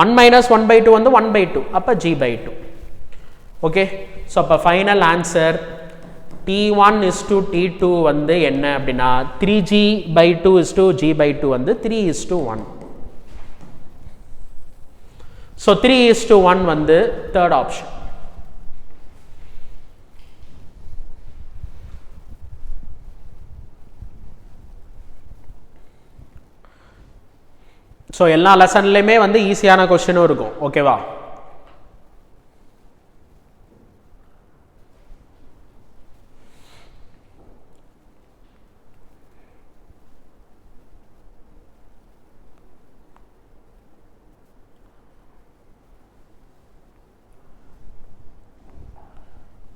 1 minus 1/2 வந்து 1/2, அப்போ g/2. ஓகே, ஸோ அப்போ final answer T1 is to T2 வந்து என்ன அப்படின்னா 3g/2 is to g/2 வந்து 3:1. ஸோ 3:1 வந்து தேர்ட் ஆப்ஷன். ஸோ எல்லா லெசன்லையுமே வந்து ஈஸியான கொஸ்டினும் இருக்கும். ஓகேவா,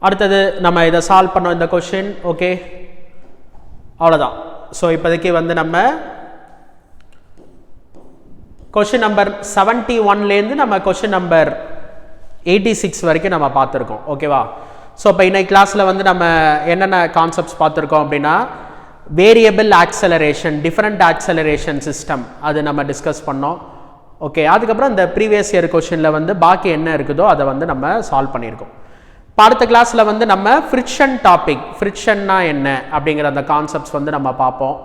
அடுத்தது நம்ம இதை சால்வ் பண்ணோம் இந்த கொஸ்டின். ஓகே, அவ்வளோதான். ஸோ இப்போதைக்கு வந்து நம்ம கொஸ்டின் நம்பர் 71லேருந்து நம்ம கொஸ்டின் நம்பர் 86 வரைக்கும் நம்ம பார்த்துருக்கோம். ஓகேவா, ஸோ இப்போ இன்னைக்கு கிளாஸில் வந்து நம்ம என்னென்ன கான்செப்ட்ஸ் பார்த்துருக்கோம் அப்படின்னா variable acceleration, different acceleration system, அது நம்ம டிஸ்கஸ் பண்ணோம். ஓகே, அதுக்கப்புறம் இந்த ப்ரீவியஸ் இயர் கொஸ்டினில் வந்து பாக்கி என்ன இருக்குதோ அதை வந்து நம்ம சால்வ் பண்ணியிருக்கோம். இப்போ அடுத்த கிளாஸில் வந்து நம்ம ஃப்ரிக்ஷன் டாபிக், ஃப்ரிக்ஷன்னா என்ன அப்படிங்கிற அந்த கான்செப்ட்ஸ் வந்து நம்ம பார்ப்போம்.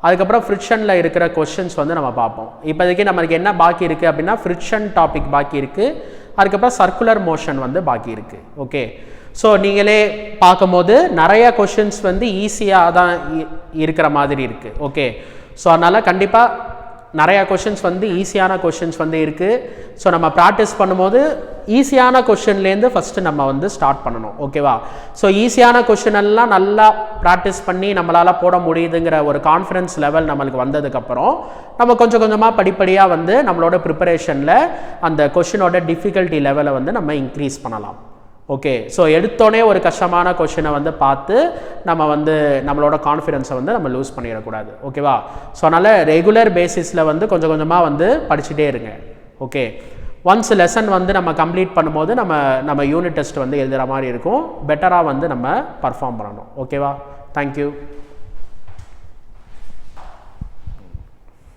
அதுக்கப்புறம் ஃப்ரிக்ஷனில் இருக்கிற கொஸ்டின்ஸ் வந்து நம்ம பார்ப்போம். இப்போதைக்கு நம்மளுக்கு என்ன பாக்கி இருக்குது அப்படின்னா ஃப்ரிக்ஷன் டாபிக் பாக்கி இருக்குது, அதுக்கப்புறம் சர்க்குலர் மோஷன் வந்து பாக்கி இருக்குது. ஓகே, ஸோ நீங்களே பார்க்கும்போது நிறைய கொஷின்ஸ் வந்து ஈஸியாக தான் இருக்கிற மாதிரி இருக்குது. ஓகே, ஸோ அதனால் கண்டிப்பாக நிறையா கொஷின்ஸ் வந்து ஈஸியான கொஷின்ஸ் வந்து இருக்குது. ஸோ நம்ம ப்ராக்டிஸ் பண்ணும்போது ஈஸியான கொஷின்லேருந்து ஃபஸ்ட்டு நம்ம வந்து ஸ்டார்ட் பண்ணணும். ஓகேவா, ஸோ ஈஸியான கொஷின் எல்லாம் நல்லா ப்ராக்டிஸ் பண்ணி நம்மளால் போட முடியுதுங்கிற ஒரு கான்ஃபிடன்ஸ் லெவல் நம்மளுக்கு வந்ததுக்கப்புறம் நம்ம கொஞ்சம் கொஞ்சமாக படிப்படியாக வந்து நம்மளோட ப்ரிப்பரேஷனில் அந்த கொஷினோட டிஃபிகல்ட்டி லெவலை வந்து நம்ம இன்க்ரீஸ் பண்ணலாம். ஓகே, ஸோ எடுத்தோடனே ஒரு கஷ்டமான கொஷினை வந்து பார்த்து நம்ம வந்து நம்மளோட கான்ஃபிடென்ஸை வந்து நம்ம லூஸ் பண்ணிடக்கூடாது. ஓகேவா, ஸோ அதனால் ரெகுலர் பேசிஸில் வந்து கொஞ்சம் கொஞ்சமாக வந்து படிச்சுட்டே இருங்க. ஓகே, ஒன்ஸ் லெசன் வந்து நம்ம கம்ப்ளீட் பண்ணும்போது நம்ம யூனிட் டெஸ்ட் வந்து எழுதுகிற மாதிரி இருக்கும், பெட்டராக வந்து நம்ம பர்ஃபார்ம் பண்ணணும். ஓகேவா, தேங்க்யூ.